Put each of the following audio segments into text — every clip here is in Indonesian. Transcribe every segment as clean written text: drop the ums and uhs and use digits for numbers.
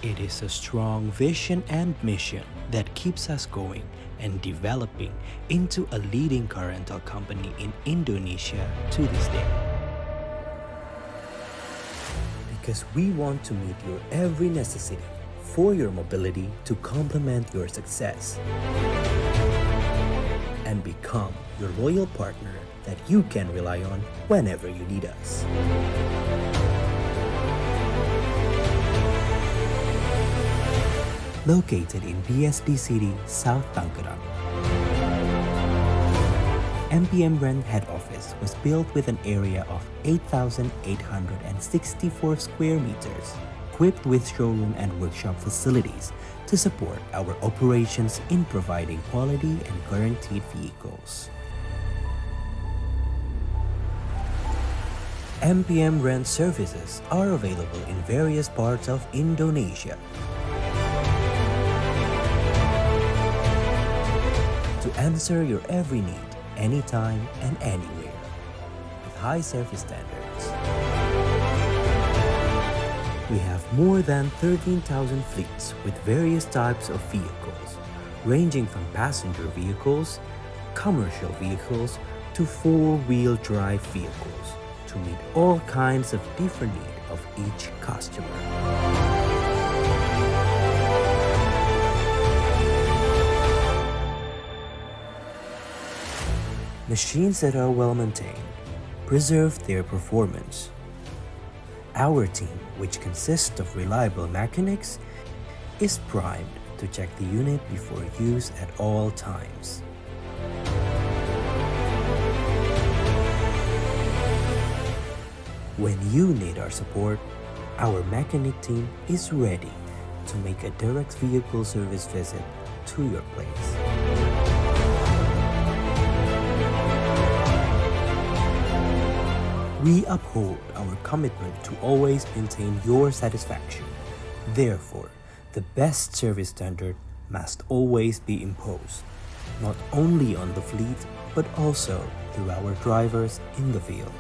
It is a strong vision and mission that keeps us going and developing into a leading car rental company in Indonesia to this day. Because we want to meet your every necessity for your mobility to complement your success and become your loyal partner that you can rely on whenever you need us. Located in BSD City, South Tangerang, MPM Rent head office was built with an area of 8,864 square meters, equipped with showroom and workshop facilities to support our operations in providing quality and guaranteed vehicles. MPM Rent services are available in various parts of Indonesia. To answer your every need, anytime and anywhere, with high service standards. We have more than 13,000 fleets with various types of vehicles, ranging from passenger vehicles, commercial vehicles, to four-wheel drive vehicles, to meet all kinds of different needs of each customer. Machines that are well maintained preserve their performance. Our team, which consists of reliable mechanics, is primed to check the unit before use at all times. When you need our support, our mechanic team is ready to make a direct vehicle service visit to your place. We uphold our commitment to always maintain your satisfaction. Therefore, the best service standard must always be imposed, not only on the fleet, but also through our drivers in the field.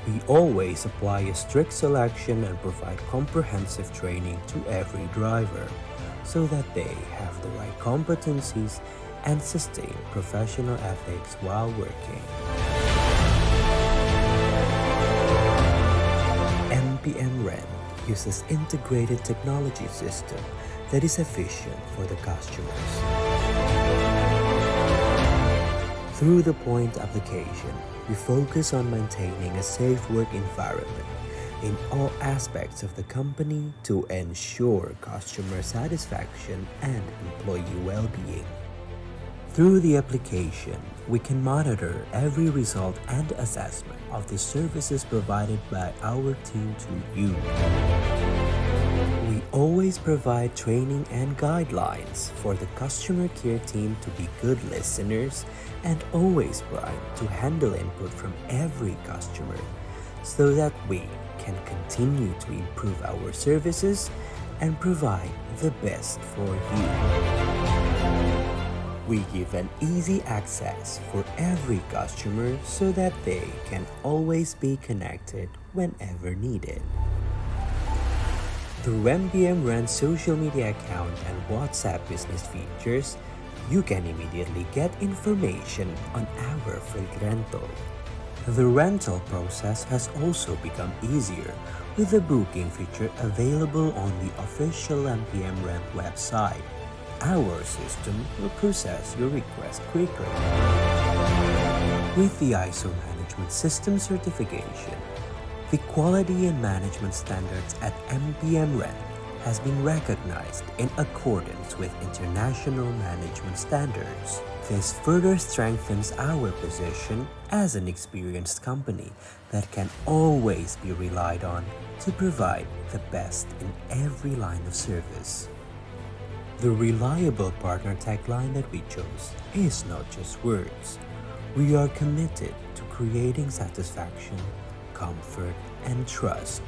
We always apply a strict selection and provide comprehensive training to every driver so that they have the right competencies and sustain professional ethics while working. MPM Rent uses integrated technology system that is efficient for the customers. Through the point application, we focus on maintaining a safe work environment in all aspects of the company to ensure customer satisfaction and employee well-being. Through the application, we can monitor every result and assessment of the services provided by our team to you. We always provide training and guidelines for the customer care team to be good listeners and always primed to handle input from every customer so that we can continue to improve our services and provide the best for you. We give an easy access for every customer so that they can always be connected whenever needed. Through MPM Rent's social media account and WhatsApp business features, you can immediately get information on our freight rental. The rental process has also become easier with the booking feature available on the official MPM Rent website. Our system will process your request quickly. With the ISO Management System certification, the quality and management standards at MPM Rent has been recognized in accordance with international management standards. This further strengthens our position as an experienced company that can always be relied on to provide the best in every line of service. The reliable partner tagline that we chose is not just words. We are committed to creating satisfaction, comfort, and trust.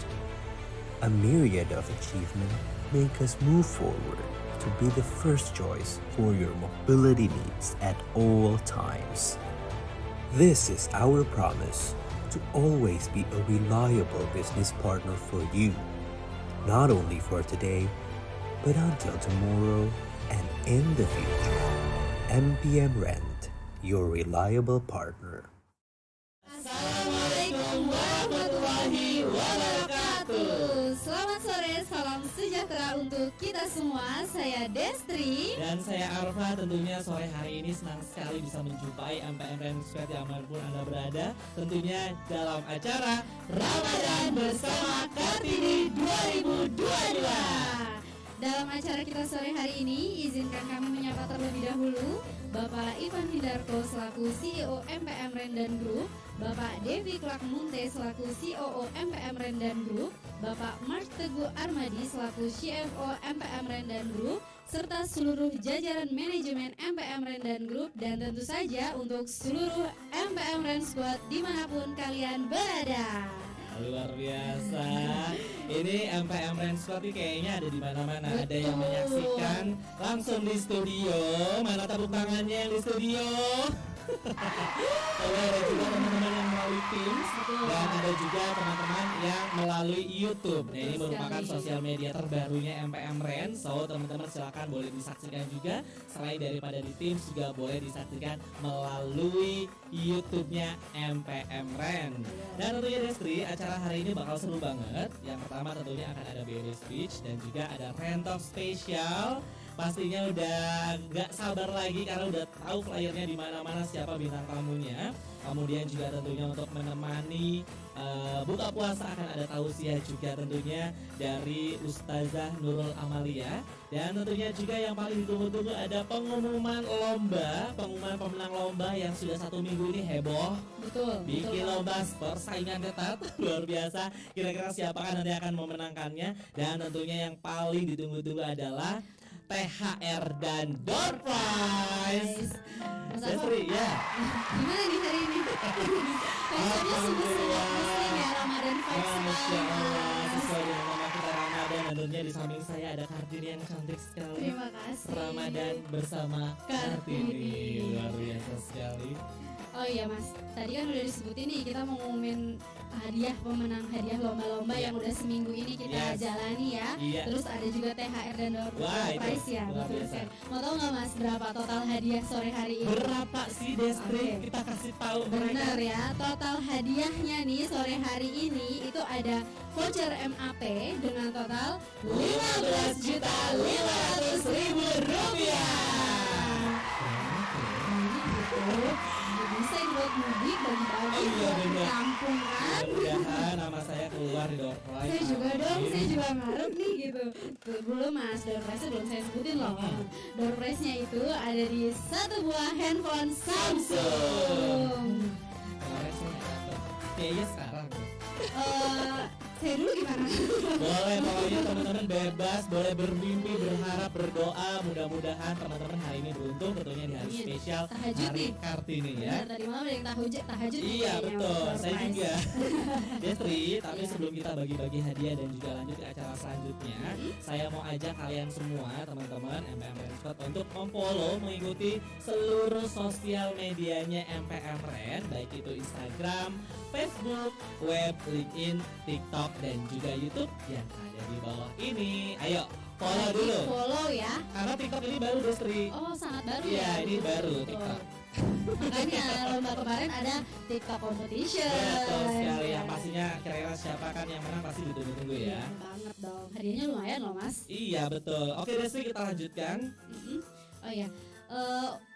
A myriad of achievements make us move forward to be the first choice for your mobility needs at all times. This is our promise to always be a reliable business partner for you, not only for today, but until tomorrow and in the future. MPM Rent, your reliable partner. Assalamualaikum warahmatullahi wabarakatuh. Selamat sore, salam sejahtera untuk kita semua. Saya Destri dan saya Arfa. Tentunya sore hari ini senang sekali bisa menjumpai MPM Rent Squad dimanapun Anda berada. Tentunya dalam acara Ramadan bersama Kartini 2022. Dalam acara kita sore hari ini, izinkan kami menyapa terlebih dahulu Bapak Ivan Hindarto selaku CEO MPM Rent Group, Bapak Devi Clark Munte selaku COO MPM Rent Group, Bapak Mark Teguh Armadi selaku CFO MPM Rent Group, serta seluruh jajaran manajemen MPM Rent Group, dan tentu saja untuk seluruh MPM Rent Squad dimanapun kalian berada. Luar biasa. Ini MPM Rent Squad ini kayaknya ada di mana-mana. Ada yang menyaksikan langsung di studio. Mana tepuk tangannya yang di studio? Ada juga teman-teman yang melalui Teams, dan ada juga teman-teman yang melalui YouTube. Nah, ini merupakan sosial media terbarunya MPM Rent. So teman-teman silakan boleh disaksikan juga. Selain daripada di Teams, juga boleh disaksikan melalui YouTube-nya MPM Rent. Dan tentunya Destri, acara hari ini bakal seru banget. Yang pertama tentunya akan ada BOD Speech dan juga ada Rent Talk spesial. Pastinya udah nggak sabar lagi karena udah tahu flyernya di mana-mana siapa bintang tamunya. Kemudian juga tentunya untuk menemani buka puasa akan ada tausiah juga tentunya dari Ustazah Nurul Amalia. Dan tentunya juga yang paling ditunggu-tunggu ada pengumuman pemenang lomba yang sudah 1 minggu ini heboh. Betul. Bikin lomba persaingan ketat luar biasa. Kira-kira siapa kan nanti akan memenangkannya. Dan tentunya yang paling ditunggu-tunggu adalah THR dan door prize. Destri, ya. Gimana nih hari ini? Kayaknya sungguh-sungguh muslim ya, Ramadan vibes Masya Allah, banget. sesuai dengan nama kita Ramadan. Dan tentunya di samping saya ada Kartini yang cantik sekali. Terima kasih. Ramadan bersama Kartini. Luar biasa sekali. Oh iya Mas, tadi kan udah disebutin nih kita mau ngumumin pemenang hadiah lomba-lomba yang udah seminggu ini kita jalani ya. Iya. Terus ada juga THR dan door prize ya. luar Betul biasa. kan? Mau tahu nggak Mas berapa total hadiah sore hari ini? Berapa sih Destri? Oke. Kita kasih tahu Bener mereka. ya, total hadiahnya nih sore hari ini itu ada voucher MAP dengan total 15.500.000 rupiah. Bisa buat mudik bagi-bagi Oh iya, buat di bener. kampung kan. Mudah-mudahan nama saya keluar di door prize. Saya juga dong, Amin. saya juga ngarep nih gitu. Tuh, belum Mas, door prize belum saya sebutin loh. Door prize-nya itu ada di 1 buah handphone Samsung. Kemarin saya nggak dapet. Kayaknya sekarang. Saya dulu gimana? Boleh, pokoknya teman-teman bebas, boleh bermimpi, berharap, berdoa. Mudah-mudahan teman-teman hari ini beruntung, tentunya di hari Amin. spesial Tahajud Hari nih. Kartini ya. Benar, tadi malam ada yang tahajud nih Iya kayaknya betul, untuk saya door prize. juga. Destri, tapi Iya. sebelum kita bagi-bagi hadiah dan juga lanjut ke acara selanjutnya, saya mau ajak kalian semua teman-teman MPM Rent Squad untuk memfollow, mengikuti seluruh sosial medianya MPM Rent, baik itu Instagram, Facebook, web, LinkedIn, TikTok, dan juga YouTube yang ada di bawah ini. Ayo follow Lagi dulu, follow ya. karena TikTok ini baru Destri. Oh sangat baru Iya, ya. ini baru Betul. TikTok. Makanya lomba kemarin ada TikTok competition. Betul sekali, Ya. yang pastinya kira-kira siapa kan yang menang pasti ditunggu-tunggu ya. Iya banget dong. Hadiahnya lumayan loh Mas. Iya betul. Oke Destri, kita lanjutkan. Mm-mm. Oh ya,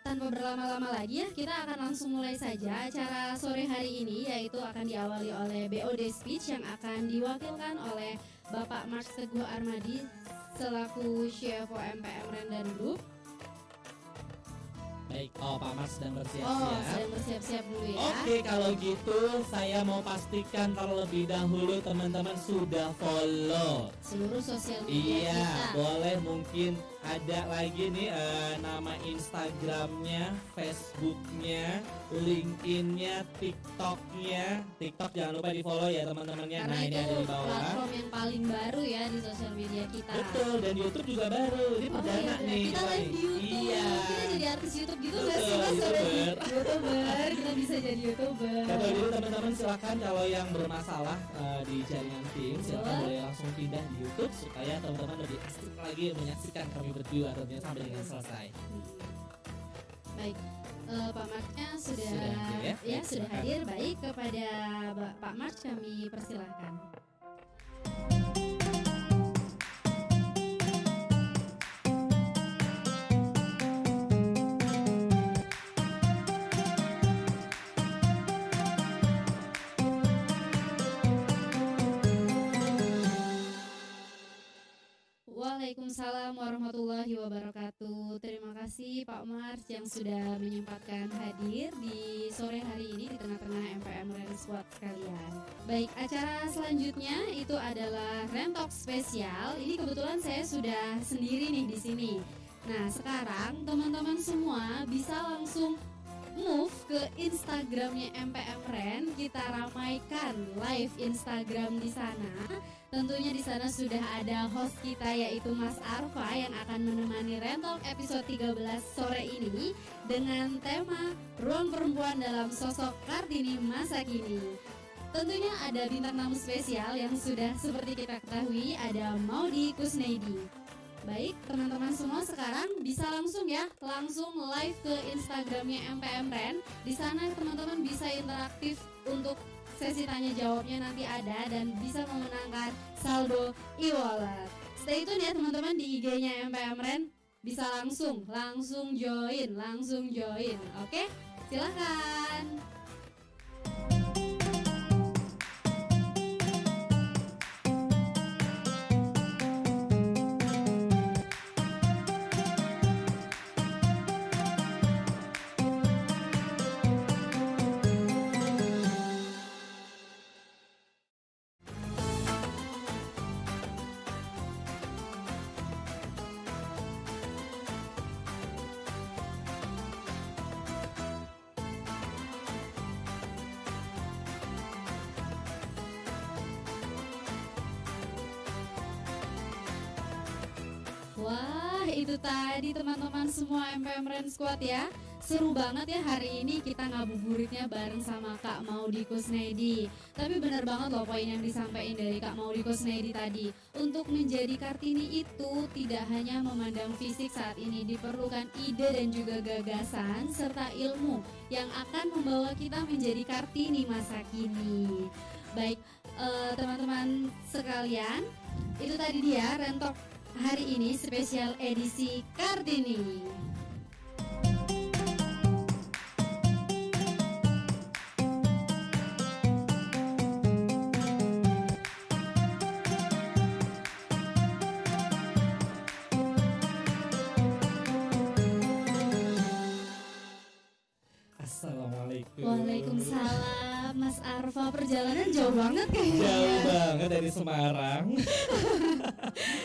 tanpa berlama-lama lagi ya, kita akan langsung mulai saja acara sore hari ini, yaitu akan diawali oleh BOD Speech yang akan diwakilkan oleh Bapak Mark Teguh Armadi selaku CFO MPM Rent Group. Baik, Pak Mas sedang Oh, bersiap-siap. sedang bersiap-siap dulu ya. Oke, kalau gitu saya mau pastikan terlebih dahulu teman-teman sudah follow. Seluruh sosial media Iya, kita. boleh mungkin ada lagi nih nama Instagramnya, Facebooknya, LinkedIn-nya, TikTok-nya. TikTok jangan lupa di follow ya teman-temannya. Karena Nah ini itu ada di bawah. platform yang paling baru ya di sosial media kita. Betul, dan YouTube juga baru. Ini perdana nih. Kita live di YouTube. Iya. Kita jadi artis YouTube gitu nggak sih Betul, Mas? YouTuber. YouTuber, kita bisa jadi YouTuber. Kata dulu teman-teman, silakan kalau yang bermasalah di jaringan tim silakan boleh langsung pindah di YouTube supaya teman-teman lebih asik lagi menyaksikan kami berdua tentunya sampai dengan selesai. Baik, Pak Marsnya sudah Sudah hadir ya? Baik, sudah silakan. hadir. Baik, kepada Pak Mars kami persilahkan. Waalaikumsalam warahmatullahi wabarakatuh. Terima kasih Pak Mars yang sudah menyempatkan hadir di sore hari ini di tengah-tengah MPM Ren Squad sekalian. Baik, acara selanjutnya itu adalah Rentalk spesial. Ini kebetulan saya sudah sendiri nih di sini. Nah, sekarang teman-teman semua bisa langsung move ke Instagramnya MPM Ren. Kita ramaikan live Instagram di sana. Tentunya di sana sudah ada host kita yaitu Mas Arfa yang akan menemani Rentalk episode 13 sore ini dengan tema Ruang Perempuan dalam Sosok Kartini Masa Kini. Tentunya ada bintang tamu spesial yang sudah seperti kita ketahui, ada Maudy Kusnaidi. Baik, teman-teman semua sekarang bisa langsung live ke Instagramnya MPM Ren. Di sana teman-teman bisa interaktif untuk sesi tanya jawabnya nanti ada dan bisa memenangkan saldo e-wallet. Stay tune ya teman-teman di IG-nya MPM Ren. Bisa langsung join. Oke, silakan. Wah, itu tadi teman-teman semua MPM Ren Squad ya. Seru banget ya hari ini kita ngabuburitnya bareng sama Kak Maudy Kusnaidi. Tapi benar banget loh poin yang disampaikan dari Kak Maudy Kusnaidi tadi. Untuk menjadi Kartini itu tidak hanya memandang fisik saat ini, diperlukan ide dan juga gagasan serta ilmu yang akan membawa kita menjadi Kartini masa kini. Baik, teman-teman sekalian, itu tadi dia Rentalk hari ini spesial edisi Kartini. Assalamualaikum. Waalaikumsalam Mas Arfa, perjalanan jauh banget kayaknya. Jauh banget dari Semarang.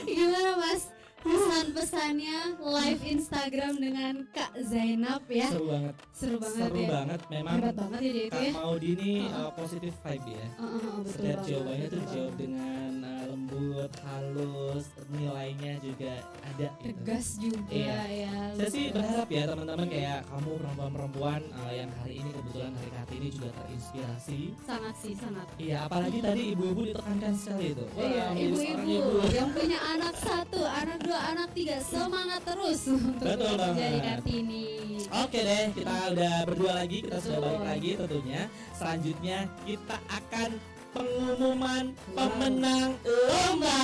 Gimana Mas? Pesan-pesannya live Instagram dengan Kak Zainab ya. Seru banget. Seru banget Seru ya. banget. Memang Hebat banget ya dia itu Kak ya. Maudy ini positif vibe ya. Betul Setiap banget, jawabannya tuh betul dijawab banget. dengan lembut, halus, nilainya juga ada gitu. Tegas juga Iya. ya. Saya sih berharap ya teman-teman kayak kamu perempuan-perempuan yang hari ini kebetulan hari Kartini juga terinspirasi. Sangat sih, sangat. Iya, apalagi tadi ibu-ibu ditekankan sekali itu. Wah, Iya, menjadi seorang ibu. ibu-ibu yang punya anak 1, anak 2, anak 3, semangat terus untuk Betul banget. menjadi Kartini. Oke deh, kita udah berdua lagi, kita sudah Betul. balik lagi tentunya. Selanjutnya kita akan pengumuman pemenang lomba.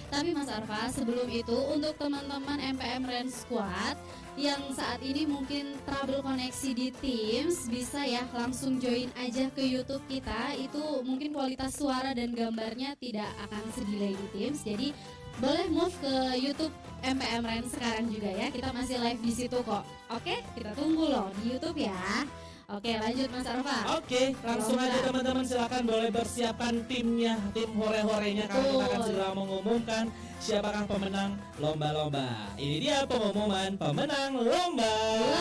Tapi Mas Arfa, sebelum itu untuk teman-teman MPM Ren Squad yang saat ini mungkin trouble koneksi di Teams, bisa ya langsung join aja ke YouTube kita. Itu mungkin kualitas suara dan gambarnya tidak akan sedelay di Teams. Jadi boleh move ke YouTube MPM Ren sekarang juga ya. Kita masih live di situ kok. Oke, kita tunggu loh di YouTube ya. Oke, lanjut Mas Arfa. Oke, langsung Lomba. aja teman-teman, silakan boleh bersiapkan timnya, tim hore-horenya, karena kita akan Betul. segera mengumumkan siapakah pemenang lomba-lomba. Ini dia pengumuman pemenang lomba.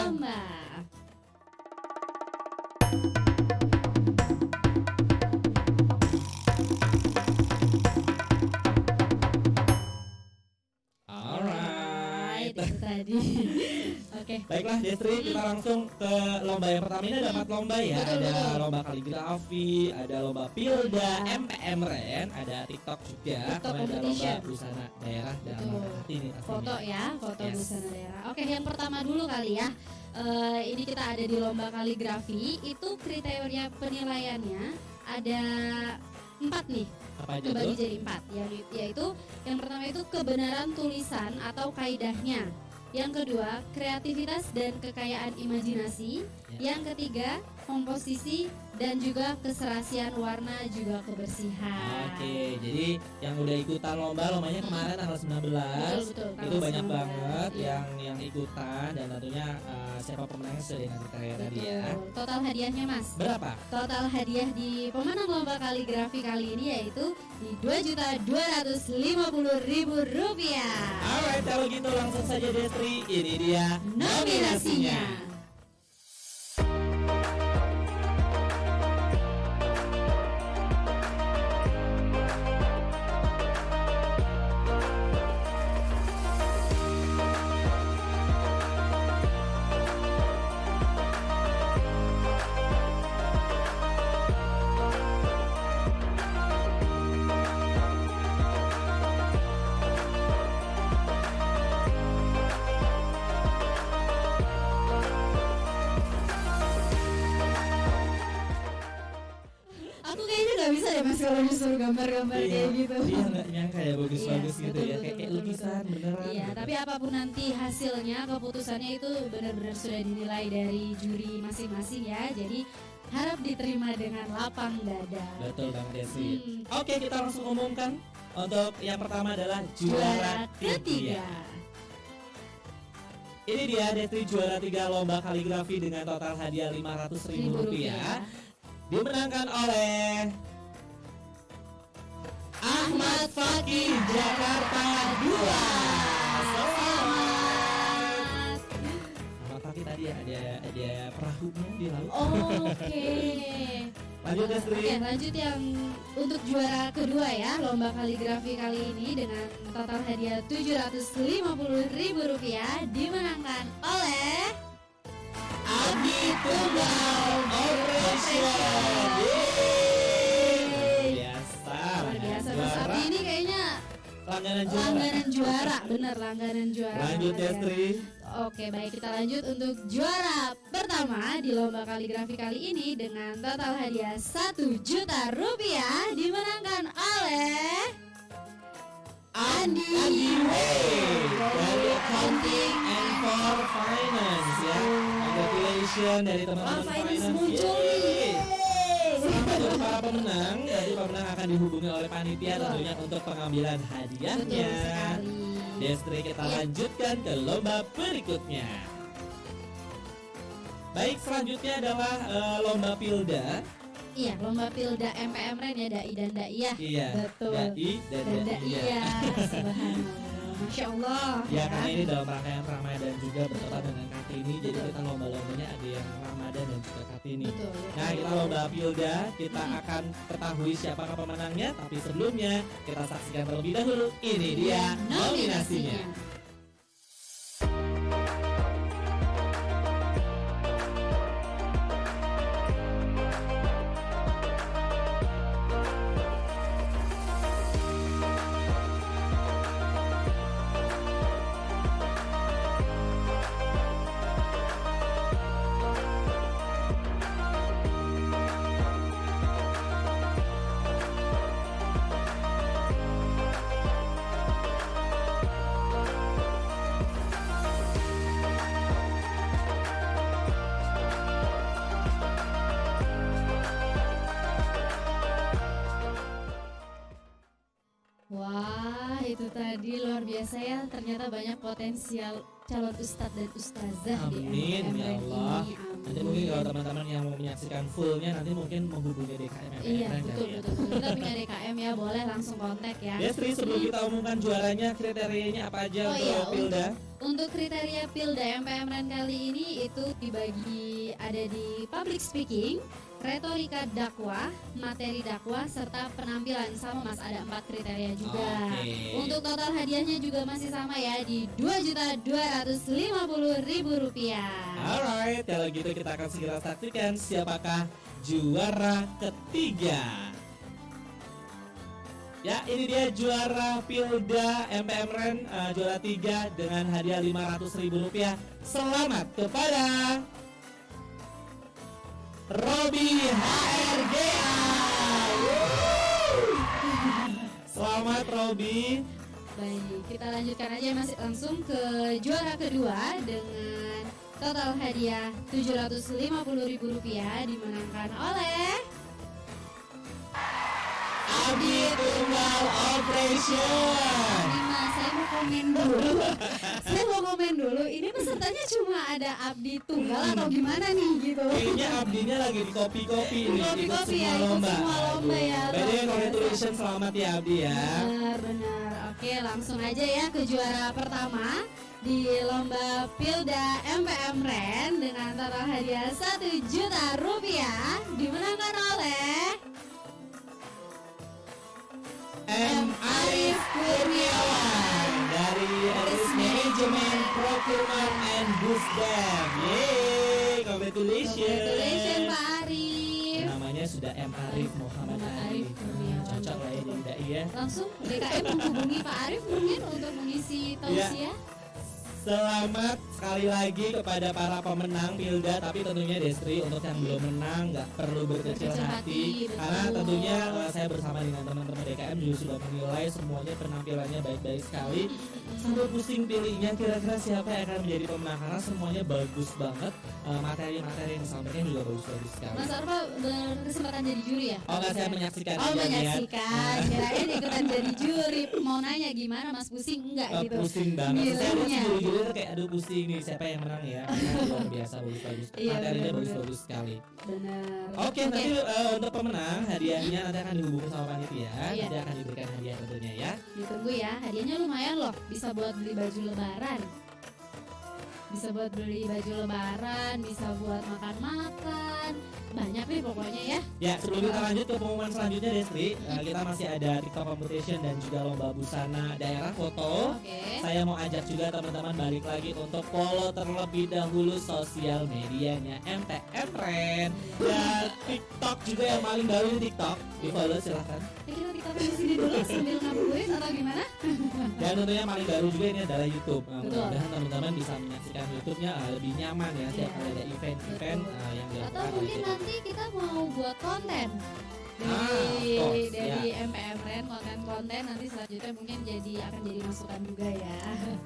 Lomba. Alright. Itu tadi. Oke. Baiklah Destri, kita langsung ke lomba yang pertama. Ini ada 4 lomba ya. Betul, Ada betul. lomba kaligrafi, ada lomba Pilda, MPM Ren, ada TikTok juga, TikTok kemudian ada lomba competition. busana daerah dan Betul. lomba ini pastinya. Foto ya, foto Yes. busana daerah. Oke, yang pertama dulu kali ya. Ini kita ada di lomba kaligrafi. Itu kriteria penilaiannya ada 4 nih. Apa aja Kebagi tuh? jadi 4, yaitu yang pertama itu kebenaran tulisan atau kaidahnya. Yang kedua, kreativitas dan kekayaan imajinasi. Ya. Yang ketiga, komposisi dan juga keserasian warna juga kebersihan. Oke, jadi yang udah ikutan lombanya kemarin tanggal 19 Betul, itu tanggal banyak 19, banget iya. yang ikutan, dan tentunya siapa pemenangnya sesuai dengan kriteria tadi ya. Betul. Total hadiahnya Mas. Berapa? Total hadiah di pemenang lomba kaligrafi kali ini yaitu di Rp2.250.000. Alright, kalau gitu langsung saja Destri, ini dia Nominasinya. Aku kayaknya nggak bisa deh Mas kalau disuruh gambar-gambar kayak gitu. Iya, nggak nyangka ya bagus-bagus Iya, gitu betul, ya, betul, kayak betul, lukisan betul. beneran. Iya, gitu. tapi apapun nanti hasilnya, keputusannya itu benar-benar sudah dinilai dari juri masing-masing ya. Jadi harap diterima dengan lapang dada. Betul banget Destri. Hmm. Oke, kita langsung umumkan. Untuk yang pertama adalah Juara juara ketiga. Ini dia Destri, juara 3 lomba kaligrafi dengan total hadiah Rp500.000, dimenangkan oleh Ahmad Fakih Jakarta 2. Selamat. Ahmad Fakih tadi ada perahunya di laut. Oke. Lanjut Destri. Oke, lanjut yang untuk juara kedua ya, lomba kaligrafi kali ini dengan total hadiah Rp750.000 dimenangkan oleh Abi Tunggal Operation. Biasa. Luar biasa Mas Juara. Abi ini kayaknya Langganan juara. langganan juara, bener langganan juara. Lanjut Langganan. Destri. Oke, baik, kita lanjut untuk juara pertama di lomba kaligrafi kali ini dengan total hadiah Rp1 juta dimenangkan oleh Andi dari Accounting and for Finance ya. Congratulations dari teman-teman Finance finance. muncul Yeay. nih. Selamat untuk para pemenang. Nanti pemenang akan dihubungi oleh panitia tentunya untuk pengambilan Betul hadiahnya. sekali. Destri, kita Ya. lanjutkan ke lomba berikutnya. Baik, selanjutnya adalah lomba Pilda. Iya, lomba Pilda MPM Ren ya, Dai dan Dai ya. Iya. Betul. Dai dan Dan Dai. Dai ya. Subhanallah. Masya Allah. Ya, karena ini dalam rangkaian Ramadan juga bertepatan dengan Kartini, jadi kita lomba-lombanya ada yang Ramadan dan juga Kartini. Betul. Nah, kita lomba Pilda, kita akan ketahui siapakah pemenangnya, tapi sebelumnya kita saksikan terlebih dahulu. Ini dia nominasinya. tadi luar biasa ya, ternyata banyak potensial calon ustadz dan ustazah di Amin MPM ya Ren Allah. ini. Nanti mungkin kalau teman-teman yang mau menyaksikan fullnya nanti mungkin menghubungi DKM Iya MPM betul, ya. betul. Kita punya DKM ya, boleh langsung kontak ya. Destri, sebelum kita umumkan juaranya, kriterianya apa aja Oh untuk iya, Pilda? Untuk kriteria Pilda MPM Ren kali ini itu dibagi ada di public speaking, retorika dakwah, materi dakwah, serta penampilan. Sama Mas, ada 4 kriteria juga. Oke. Untuk total hadiahnya juga masih sama ya, di Rp2.250.000. Alright, kalau gitu kita akan segera saksikan siapakah juara ketiga. Ya, ini dia juara Pilda MPM Ren, juara 3 dengan hadiah Rp500.000. Selamat kepada Robi HRGA. Selamat Robi. Baik, kita lanjutkan aja masih langsung ke juara kedua dengan total hadiah Rp750.000 dimenangkan oleh Abdi Tunggal Operation. Mas, saya mau komen dulu. Ini pesertanya cuma ada Abdi Tunggal atau gimana nih gitu? Kayaknya Abdinya lagi di kopi-kopi nih, ikut Kopi-kopi ya, semua ikut lomba. semua lomba ya. By the way, luar biasa. congratulations, selamat ya Abdi ya. Benar. Oke, langsung aja ya ke juara pertama di lomba Pilda MPM Ren dengan total hadiah Rp1 juta dimenangkan oleh M. Arif Kurniawan dari Risk Management Procurement and Busdam. Yeay, congratulations. Congratulations Pak Arif. Namanya sudah M. Arif Muhammad Muhammad Arif. Arif Kurniawan. Cocok lah ya jadi dai ya. Langsung DKM menghubungi Pak Arif mungkin untuk mengisi tausiah. Selamat sekali lagi kepada para pemenang Pilda, tapi tentunya Destri untuk yang belum menang nggak perlu berkecil Berkecil hati, hati, betul. karena tentunya saya bersama dengan teman-teman DKM juga sudah menilai semuanya penampilannya baik-baik sekali. Sambil pusing pilihnya kira-kira siapa yang akan menjadi pemenang, karena semuanya bagus banget, materi-materi yang disampaikan juga bagus-bagus sekali. Mas Arfa berkesempatan jadi juri ya? Oh nggak, saya menyaksikan Oh aja nih ya. menyaksikan, kirain ikutan jadi juri. Mau nanya gimana Mas, pusing enggak gitu? Pusing banget. Saya lihat Milihnya. juri-juri tuh kayak aduh pusing nih siapa yang menang ya. Karena luar biasa bagus-bagus. Iya, Materinya benar-benar. bagus-bagus sekali. Benar. Oke, nanti untuk pemenang hadiahnya nanti akan dihubungi sama panitia. Iya. Nanti akan diberikan hadiah tentunya ya. Ditunggu ya, hadiahnya lumayan loh. Bisa buat beli baju lebaran. Bisa buat beli baju lebaran, bisa buat makan-makan. Banyak nih pokoknya ya. Ya, sebelum kita lanjut ke pengumuman selanjutnya Destri, kita masih ada TikTok competition dan juga lomba busana daerah foto. Oke. Saya mau ajak juga teman-teman balik lagi untuk follow terlebih dahulu sosial medianya MTM Ren dan TikTok juga yang paling baru ini TikTok. Di follow silahkan. Kita TikTok di sini dulu sambil ngabuburit atau gimana? Dan tentunya yang paling baru juga ini adalah YouTube. Betul. Mudah-mudahan teman-teman bisa menyaksikan YouTube-nya lebih nyaman ya setiap Iya. kali ada event-event Betul. yang Atau dilakukan oleh mungkin kita. nanti kita mau buat konten of course, dari MPM Ren, konten nanti selanjutnya mungkin akan jadi masukan juga ya.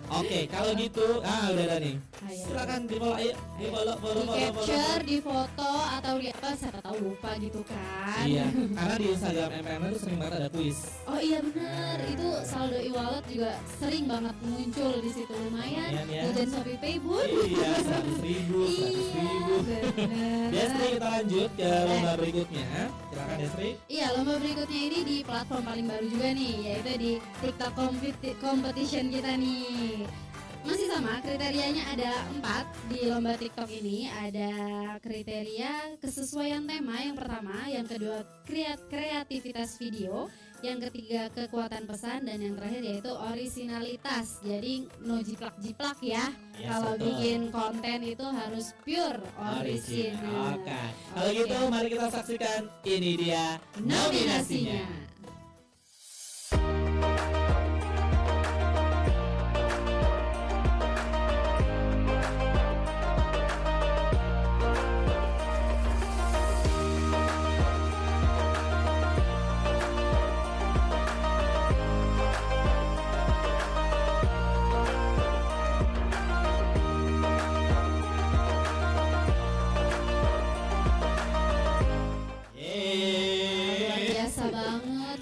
Oke, kalau gitu, udah ada nih. Ayo. Silakan di follow, ayo, di follow, Di capture, di foto atau di apa, siapa tahu lupa gitu kan. Iya, karena di Instagram MPM itu sering banget ada kuis. Oh iya bener, itu saldo e-wallet juga sering banget muncul di situ, lumayan. Lumayan ya. Golden Shopee Pay bun. Iya, 100.000, 100.000. Bener. Destri, kita lanjut ke lomba berikutnya. Silakan Destri. Iya, lomba berikutnya ini di platform paling baru juga nih, yaitu di TikTok competition kita nih. Masih sama, kriterianya ada 4 di lomba TikTok ini. Ada kriteria kesesuaian tema yang pertama, yang kedua kreativitas video, yang ketiga kekuatan pesan, dan yang terakhir yaitu orisinalitas. Jadi no jiplak-jiplak ya. Yes, Kalau betul. bikin konten itu harus pure orisinal. Oke. Kalau Oke. gitu, mari kita saksikan. Ini dia nominasinya. Luar Yeay. biasa banget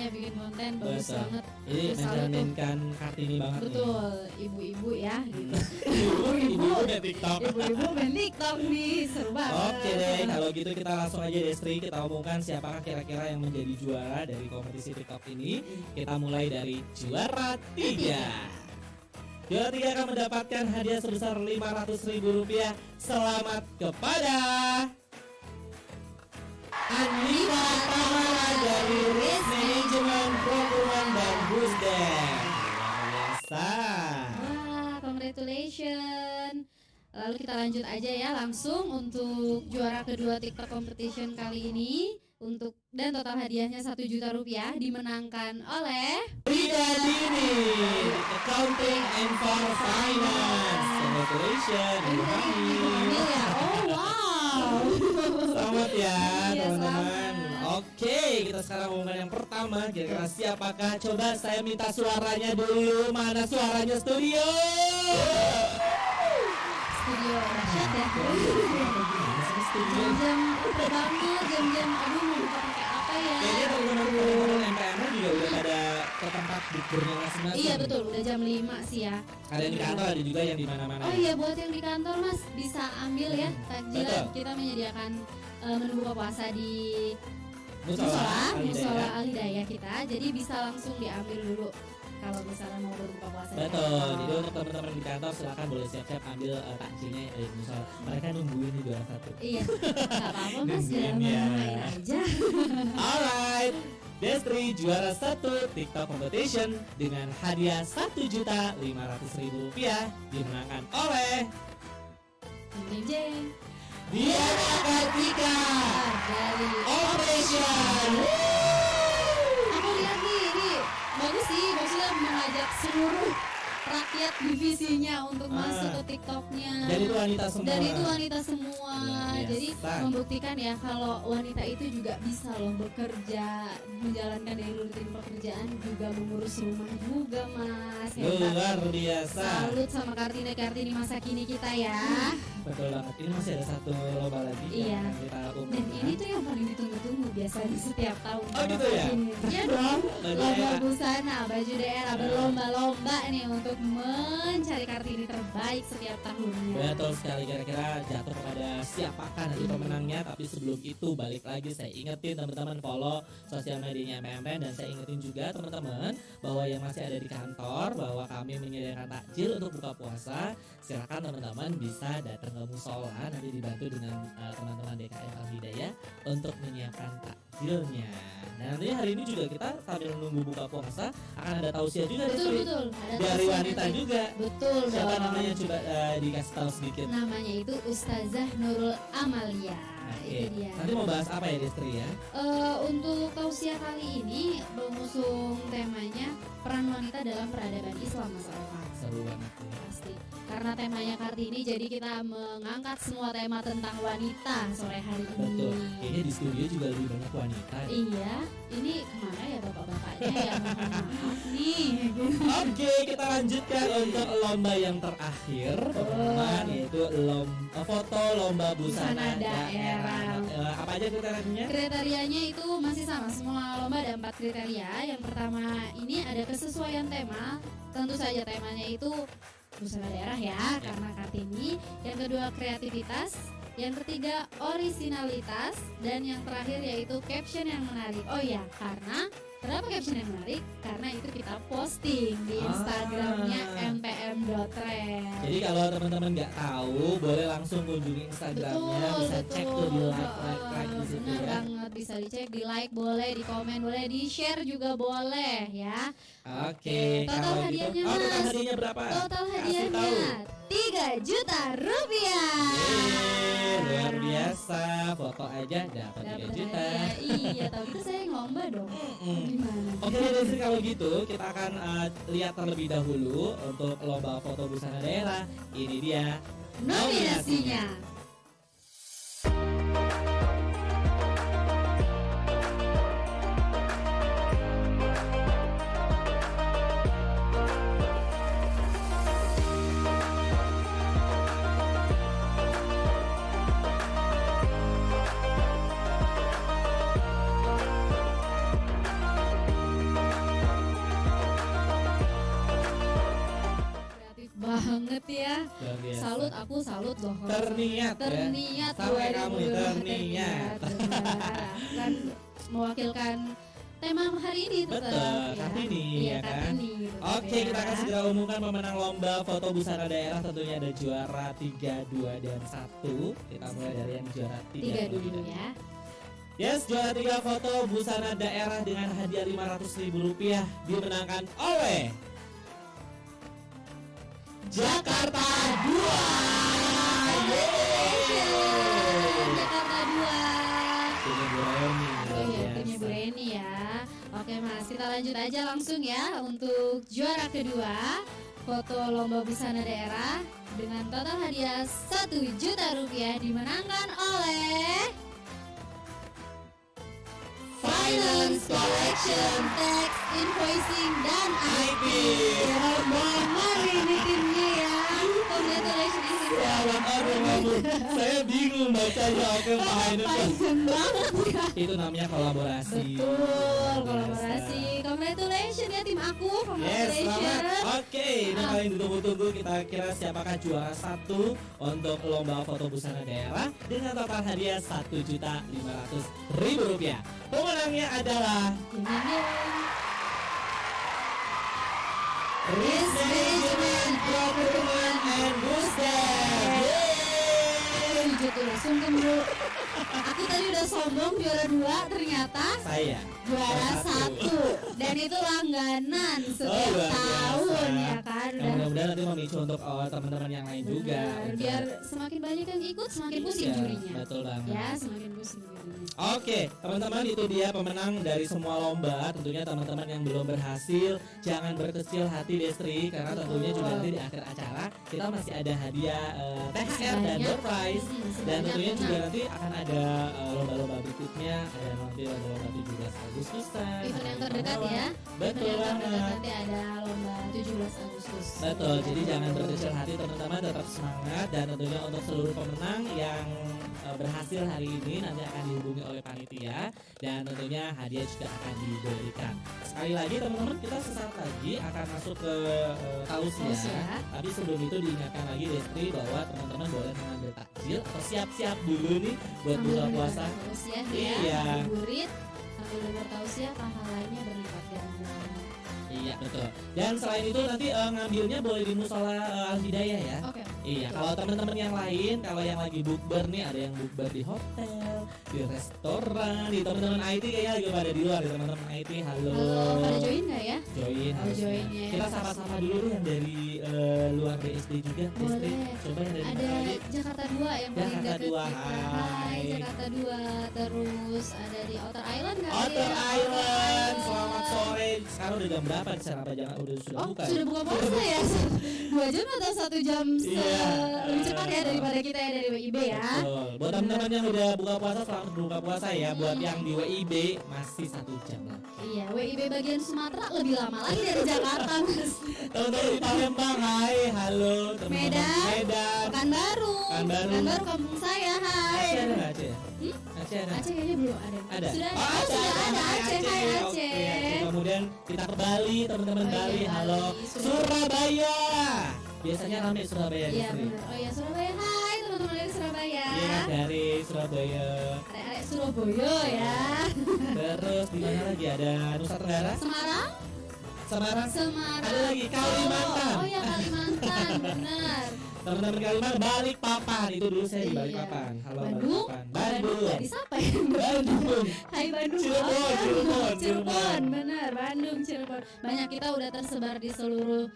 ya bikin konten bagus Betul. banget. Ini Terus selalu tuh- mencerminkan Kartini banget nih. Betul, ibu-ibu ya gitu. Ibu-ibu udah TikTok. Ibu-ibu main TikTok nih, seru banget. Oke deh, kalau gitu kita langsung aja Destri, kita umumkan siapakah kira-kira yang menjadi juara dari kompetisi TikTok ini. Kita mulai dari juara 3. Juara 3 akan mendapatkan hadiah sebesar Rp500.000. Selamat kepada Andika Pamala dari Risk Management Procurement dan Busden. Luar biasa. Wah, congratulations. Lalu kita lanjut aja ya langsung untuk juara kedua TikTok competition kali ini. Dan total hadiahnya Rp1.000.000 dimenangkan oleh Rida Dini, Accounting and for Finance. Congratulations, Ibu Ini Hani. dipanggil ya. Oh wow. Selamat ya Iya, teman-teman. selamat. Oke, kita sekarang ngomongin yang pertama. Kira-kira siapakah? Coba saya minta suaranya dulu. Mana suaranya studio? Studio dahsyat ya. Studio. Jam-jam banget, jam-jam aduh mau buka pakai apa ya? Kayaknya teman-teman MPM juga udah pada ke tempat bukurnya masing-masing. Iya betul, udah jam 5 sih ya. Ada yang di kantor, ada juga yang di mana-mana. Oh iya, buat yang di kantor Mas bisa ambil ya takjil. Betul. Kita menyediakan menu buka puasa di Musola, Musola Al Hidayah kita. Jadi bisa langsung diambil dulu kalau misalnya mau berbuka puasa. di Betul, kantor. jadi untuk teman-teman di kantor silakan boleh siap-siap ambil takjilnya dari musola. Mereka nungguin di juara 1. Iya, nggak apa-apa Mas, Nungguin jangan ya. main aja. Alright, Destri juara 1 TikTok competition dengan hadiah Rp1.500.000 dimenangkan oleh Jeng jeng. Diana Kartika Dari Operation. aku lihat nih ini bagus sih, maksudnya mengajak seluruh rakyat divisinya untuk masuk ke TikToknya. Dan itu wanita semua. Dan itu wanita semua. Luar biasa. Jadi membuktikan ya kalau wanita itu juga bisa loh bekerja, menjalankan daily routine pekerjaan, juga mengurus rumah juga Mas. Hebat. Luar biasa. Salut sama Kartini masa kini kita ya. Betul banget. Ini masih ada satu lomba lagi Iya. yang kita Dan umumkan. ini tuh yang paling ditunggu-tunggu biasanya setiap tahun. Oh, gitu ya? Iya dong. Baju Lomba daerah. busana, baju daerah, berlomba-lomba nih untuk mencari Kartini terbaik setiap tahunnya. Betul sekali, kira-kira jatuh kepada siapakah nanti pemenangnya. Tapi sebelum itu balik lagi saya ingetin teman-teman follow sosial medianya MPM, dan saya ingetin juga teman-teman bahwa yang masih ada di kantor bahwa kami menyediakan takjil untuk buka puasa. Silakan teman-teman bisa datang ke musola, nanti dibantu dengan teman-teman DKM Al Hidayah untuk menyiapkan takjilnya. Dan nanti hari ini juga kita sambil menunggu buka puasa akan ada tausiah juga Betul Destri. betul. Ada Dari tausiah wanita nanti. juga. Betul Siapa dong. namanya coba dikasih tahu sedikit. Namanya itu Ustazah Nurul Amalia. Oke. Itu dia. Nanti mau bahas apa ya Destri ya? Untuk tausiah kali ini mengusung temanya peran wanita dalam peradaban Islam Mas Alfa. Seru banget ya. Pasti. Karena temanya Kartini, jadi kita mengangkat semua tema tentang wanita sore hari ini. Betul. Kayaknya di studio juga lebih banyak wanita. Iya, ini kemana ya bapak-bapaknya ya? Mohon maaf nih. Oke, kita lanjutkan untuk lomba yang terakhir, teman-teman, yaitu foto lomba busana Busana daerah. daerah. Apa aja kriterianya? Kriterianya itu masih sama, semua lomba ada 4 kriteria. Yang pertama ini ada kesesuaian tema, tentu saja temanya itu busana daerah ya, karena Kartini. Yang kedua kreativitas, yang ketiga orisinalitas, dan yang terakhir yaitu caption yang menarik. Oh ya, karena kenapa caption yang menarik? Karena itu kita posting di Instagramnya mpm.trend. Jadi kalau teman-teman nggak tahu, boleh langsung kunjungi Instagramnya, bisa cek tuh di like di situ Benar ya. banget, bisa dicek, di like boleh, di komen boleh, di share juga boleh ya. Oke, Total kalau gitu. hadiahnya, Oh, total Mas. hadiahnya berapa? Total Kasih tahu. hadiahnya Rp3.000.000. Luar biasa, foto aja dapat 3 Dapat juta. hadiah. Iya, tapi itu saya yang lomba dong. Gimana? Oke Destri, kalau gitu kita akan lihat terlebih dahulu untuk lomba foto busana daerah. Ini dia Nominasinya. banget ya. Luar biasa. Salut, aku salut loh. Terniat ya. Terniat Sampai kamu nih 2022, terniat. benar. Kan mewakilkan tema hari ini tetap. Betul, Kartini Iya, ya kan. Kartini, tetap Oke, ya. kita akan segera umumkan pemenang lomba foto busana daerah. Tentunya ada juara 3, 2, dan 1. Kita mulai dari yang juara 3 Tiga dulu ya. Yes, juara 3 foto busana daerah dengan hadiah Rp500.000 dimenangkan oleh Jakarta 2. Jakarta 2. Timnya Bu Reni, Oh luar iya, biasa. timnya Bu Reni ya. Oke Mas, kita lanjut aja langsung ya untuk juara kedua foto lomba busana daerah dengan total hadiah Rp1 juta dimenangkan oleh Finance Collection, Tax, Invoicing, dan IP. Benar ini timnya ya. Congratulations ini. Saya bingung bacanya. Oke, finance. Panjang banget ya. Itu namanya kolaborasi. Betul, kolaborasi. Congratulations ya tim aku. Yes, Congratulations. selamat. Oke, ini paling ditunggu-tunggu. Kita kira siapakah juara 1 untuk lomba foto busana daerah dengan total hadiah Rp1.500.000. Pemenangnya adalah Risk Management Procurement and Booster. Jujur sungkem dulu. Aku tadi udah sombong juara 2, ternyata Saya juara 1. Dan itu langganan setiap luar tahun biasa. ya kan. Nah, mudah-mudahan nanti memicu untuk teman-teman yang lain juga. Benar, biar semakin banyak yang ikut semakin pusing Iya, jurinya. betul banget. Ya, semakin pusing jurinya. Oke, teman-teman, itu dia pemenang dari semua lomba. Tentunya teman-teman yang belum berhasil jangan berkecil hati Destri, karena tentunya juga nanti di akhir acara kita masih ada hadiah THR dan door prize. Dan tentunya juga nanti akan ada lomba-lomba berikutnya, ada nanti lomba 17 Agustusan. Event yang terdekat ya. Betul Event yang terdekat banget. nanti ada lomba 17 Agustus. Betul, jadi jangan berkecil hati teman-teman, tetap semangat. Dan tentunya untuk seluruh pemenang yang berhasil hari ini nanti akan dihubungi oleh panitia, dan tentunya hadiah juga akan diberikan. Sekali lagi teman-teman, kita sesaat lagi akan masuk ke tausiah. Tausiah. Tapi sebelum itu diingatkan lagi Destri bahwa teman-teman boleh mengambil takjil atau siap-siap dulu nih buat buka puasa. Tausiah Iya. ya, ngabuburit sambil dengar tausiah pahalanya berlipat ganda. Iya betul. Dan selain itu nanti ngambilnya boleh di musola Al Hidayah ya. Oke. Iya, kalau teman-teman yang lain, kalau yang lagi bukber nih, ada yang bukber di hotel, di restoran, di teman-teman IT kayaknya lagi pada di luar, ya teman-teman IT. Halo. Halo, pada join nggak ya? Join. Oh, harusnya. join ya. Kita sama-sama dulu nih yang dari luar BSD juga. BSD. Boleh. Coba yang dari Ada mana lagi? Jakarta 2 yang paling Jakarta dekat 2, kita. hai. Jakarta 2. Terus ada di Outer Island kali Outer ya? Island. Selamat sore. Sekarang udah jam berapa di sana? Apa jangan udah sudah Oh, buka? sudah buka puasa ya? 2 jam atau 1 jam Iya. lebih cepat ya daripada kita ya dari WIB ya? Betul. Buat teman-teman yang udah buka puasa, selamat berbuka puasa ya. Buat yang di WIB masih 1 jam lagi. Iya, WIB bagian Sumatera lebih lama lagi dari Jakarta, Mas. Teman-teman di Palembang, hai, halo. Teman-teman Medan, Medan. Pekanbaru, Pekanbaru. kampung saya, hai. Aceh ada nggak Aceh? Aceh ada. Aceh kayaknya belum ada. Ada. Sudah ada. Oh, Oh, sudah ada Hai, Aceh, hai Oke, Aceh. Aceh. Kemudian kita ke Bali, teman-teman Oh, iya, Bali. Halo. Bali. Surabaya. Biasanya ramai Surabaya Iya Destri. benar. Oh iya Surabaya, hai teman-teman dari Surabaya. Iya kan, dari Surabaya. Arek-arek Surabaya ya. Terus di mana lagi ada Nusa Tenggara, Semarang, Semarang. Semarang. Ada lagi Kalimantan. Oh iya Kalimantan, benar. Teman-teman Kalimantan, Balikpapan. Itu dulu saya di Iya. Balikpapan. Halo Bandung, Balikpapan. Bandung. Bandung. Gak disapa ya? Bandung. Hai Bandung. Cirebon, Oh, iya. Cirebon, Cirebon, benar. Bandung, Cirebon. Banyak kita udah tersebar di seluruh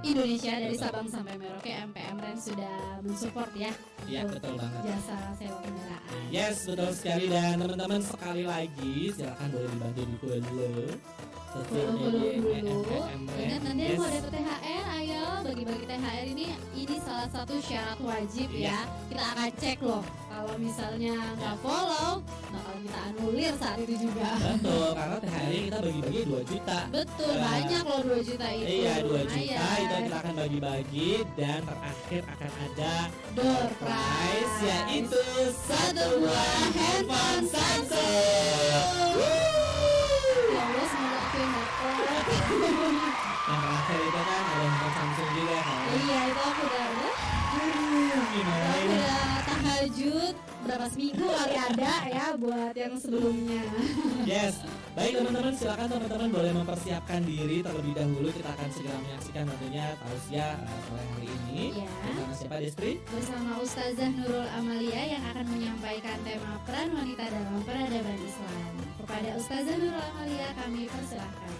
Indonesia dari Sabang sampai Merauke. MPM Ren sudah mensupport ya. Iya, untuk betul banget. Jasa sewa kendaraan. Yes, betul sekali. Dan teman-teman sekali lagi silakan boleh dibantu di follow sosial Follow media dulu. MPM Ren. Ingat nanti Yes. mau dapat THR, ayo bagi-bagi THR ini salah satu syarat wajib Iya. ya. Kita akan cek loh. Kalau misalnya nggak follow, bakal kita anulir saat itu juga. Betul, karena THR kita bagi-bagi 2 juta. Betul, Nah, banyak loh 2 juta itu. Iya, 2 juta Lumayan. itu kita akan bagi-bagi, dan terakhir akan ada Door prize, yaitu satu buah handphone Samsung. Ya Allah, semoga aku yang dapat. yang terakhir itu kan ada handphone Samsung juga kan. Iya, itu aku udah berapa seminggu kali ada ya buat yang sebelumnya. Yes, baik teman-teman, silakan teman-teman boleh mempersiapkan diri terlebih dahulu. Kita akan segera menyaksikan tentunya tausiah sore hari ini. Ya. Bersama siapa Destri? Bersama Ustazah Nurul Amalia yang akan menyampaikan tema peran wanita dalam peradaban Islam. Kepada Ustazah Nurul Amalia kami persilahkan.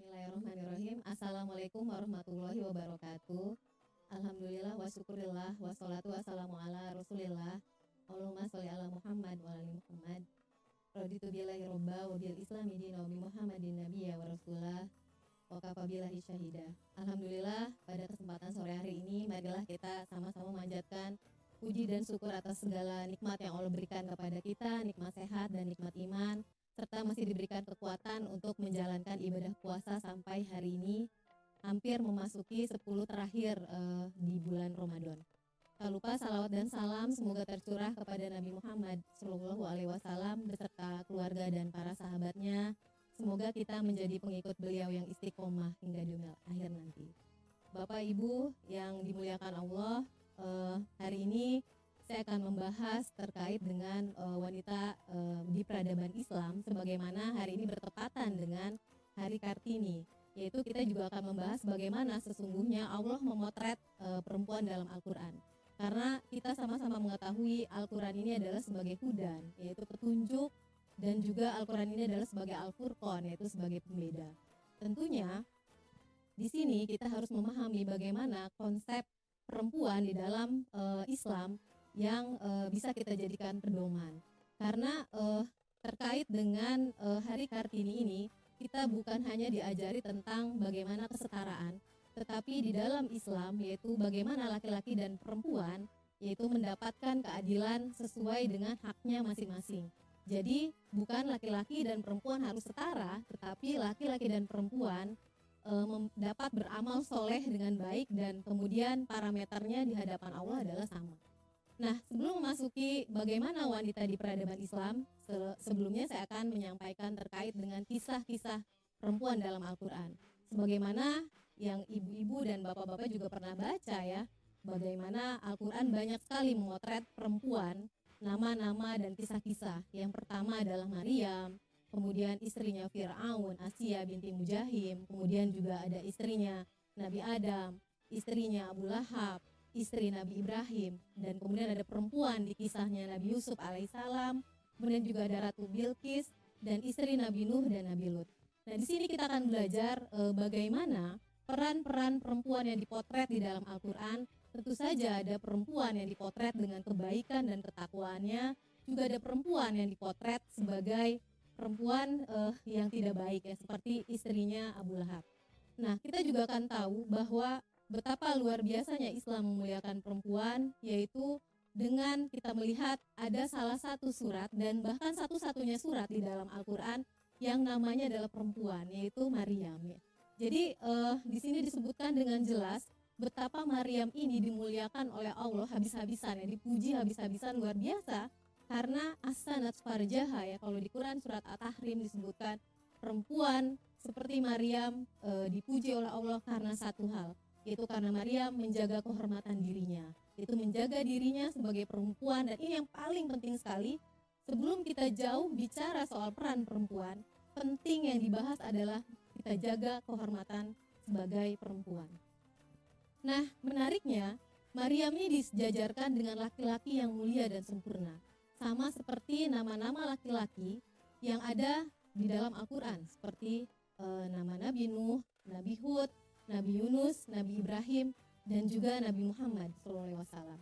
Bismillahirrahmanirrahim. Assalamualaikum warahmatullahi wabarakatuh. Alhamdulillah wa syukurillah wa salatu wassalamu ala rasulillah. Allahumma sholli ala Muhammad wa ali Muhammad. Raditu billahi robba wa bil islami dina wa bi Muhammadin nabiyya wa rasulah wa kafa billahi syahida. Alhamdulillah, pada kesempatan sore hari ini marilah kita sama-sama memanjatkan puji dan syukur atas segala nikmat yang Allah berikan kepada kita, nikmat sehat dan nikmat iman, serta masih diberikan kekuatan untuk menjalankan ibadah puasa sampai hari ini, hampir memasuki 10 terakhir di bulan Ramadan. Tak lupa salawat dan salam semoga tercurah kepada Nabi Muhammad SAW beserta keluarga dan para sahabatnya. Semoga kita menjadi pengikut beliau yang istiqomah hingga dunia akhir nanti. Bapak Ibu yang dimuliakan Allah, hari ini saya akan membahas terkait dengan wanita di peradaban Islam, sebagaimana hari ini bertepatan dengan Hari Kartini, yaitu kita juga akan membahas bagaimana sesungguhnya Allah memotret perempuan dalam Al-Quran. Karena kita sama-sama mengetahui Al-Quran ini adalah sebagai hudan, yaitu petunjuk, dan juga Al-Quran ini adalah sebagai Al-Furqan, yaitu sebagai pembeda. Tentunya di sini kita harus memahami bagaimana konsep perempuan di dalam Islam yang bisa kita jadikan pedoman. Karena terkait dengan Hari Kartini ini, kita bukan hanya diajari tentang bagaimana kesetaraan, tetapi di dalam Islam yaitu bagaimana laki-laki dan perempuan yaitu mendapatkan keadilan sesuai dengan haknya masing-masing. Jadi bukan laki-laki dan perempuan harus setara, tetapi laki-laki dan perempuan dapat beramal soleh dengan baik dan kemudian parameternya di hadapan Allah adalah sama. Nah, sebelum memasuki bagaimana wanita di peradaban Islam, sebelumnya saya akan menyampaikan terkait dengan kisah-kisah perempuan dalam Al-Quran. Sebagaimana yang ibu-ibu dan bapak-bapak juga pernah baca ya, bagaimana Al-Quran banyak sekali memotret perempuan, nama-nama dan kisah-kisah. Yang pertama adalah Maryam, kemudian istrinya Fir'aun, Asya binti Mujahim, kemudian juga ada istrinya Nabi Adam, istrinya Abu Lahab, istri Nabi Ibrahim, dan kemudian ada perempuan di kisahnya Nabi Yusuf alaihissalam, kemudian juga ada Ratu Bilqis dan istri Nabi Nuh dan Nabi Lut. Nah, di sini kita akan belajar bagaimana peran-peran perempuan yang dipotret di dalam Al-Quran. Tentu saja ada perempuan yang dipotret dengan kebaikan dan ketakwaannya, juga ada perempuan yang dipotret sebagai perempuan yang tidak baik ya, seperti istrinya Abu Lahab. Nah, kita juga akan tahu bahwa betapa luar biasanya Islam memuliakan perempuan, yaitu dengan kita melihat ada salah satu surat dan bahkan satu-satunya surat di dalam Al-Quran yang namanya adalah perempuan, yaitu Maryam ya. Jadi di sini disebutkan dengan jelas betapa Maryam ini dimuliakan oleh Allah habis-habisan ya, dipuji habis-habisan luar biasa, karena as-sanat farjaha ya, kalau di Quran surat At-Tahrim disebutkan perempuan seperti Maryam dipuji oleh Allah karena satu hal, yaitu karena Maryam menjaga kehormatan dirinya, itu menjaga dirinya sebagai perempuan. Dan ini yang paling penting sekali, sebelum kita jauh bicara soal peran perempuan, penting yang dibahas adalah kita jaga kehormatan sebagai perempuan. Nah, menariknya Maryam ini disejajarkan dengan laki-laki yang mulia dan sempurna, sama seperti nama-nama laki-laki yang ada di dalam Al-Quran, seperti nama Nabi Nuh, Nabi Hud, Nabi Yunus, Nabi Ibrahim, dan juga Nabi Muhammad SAW.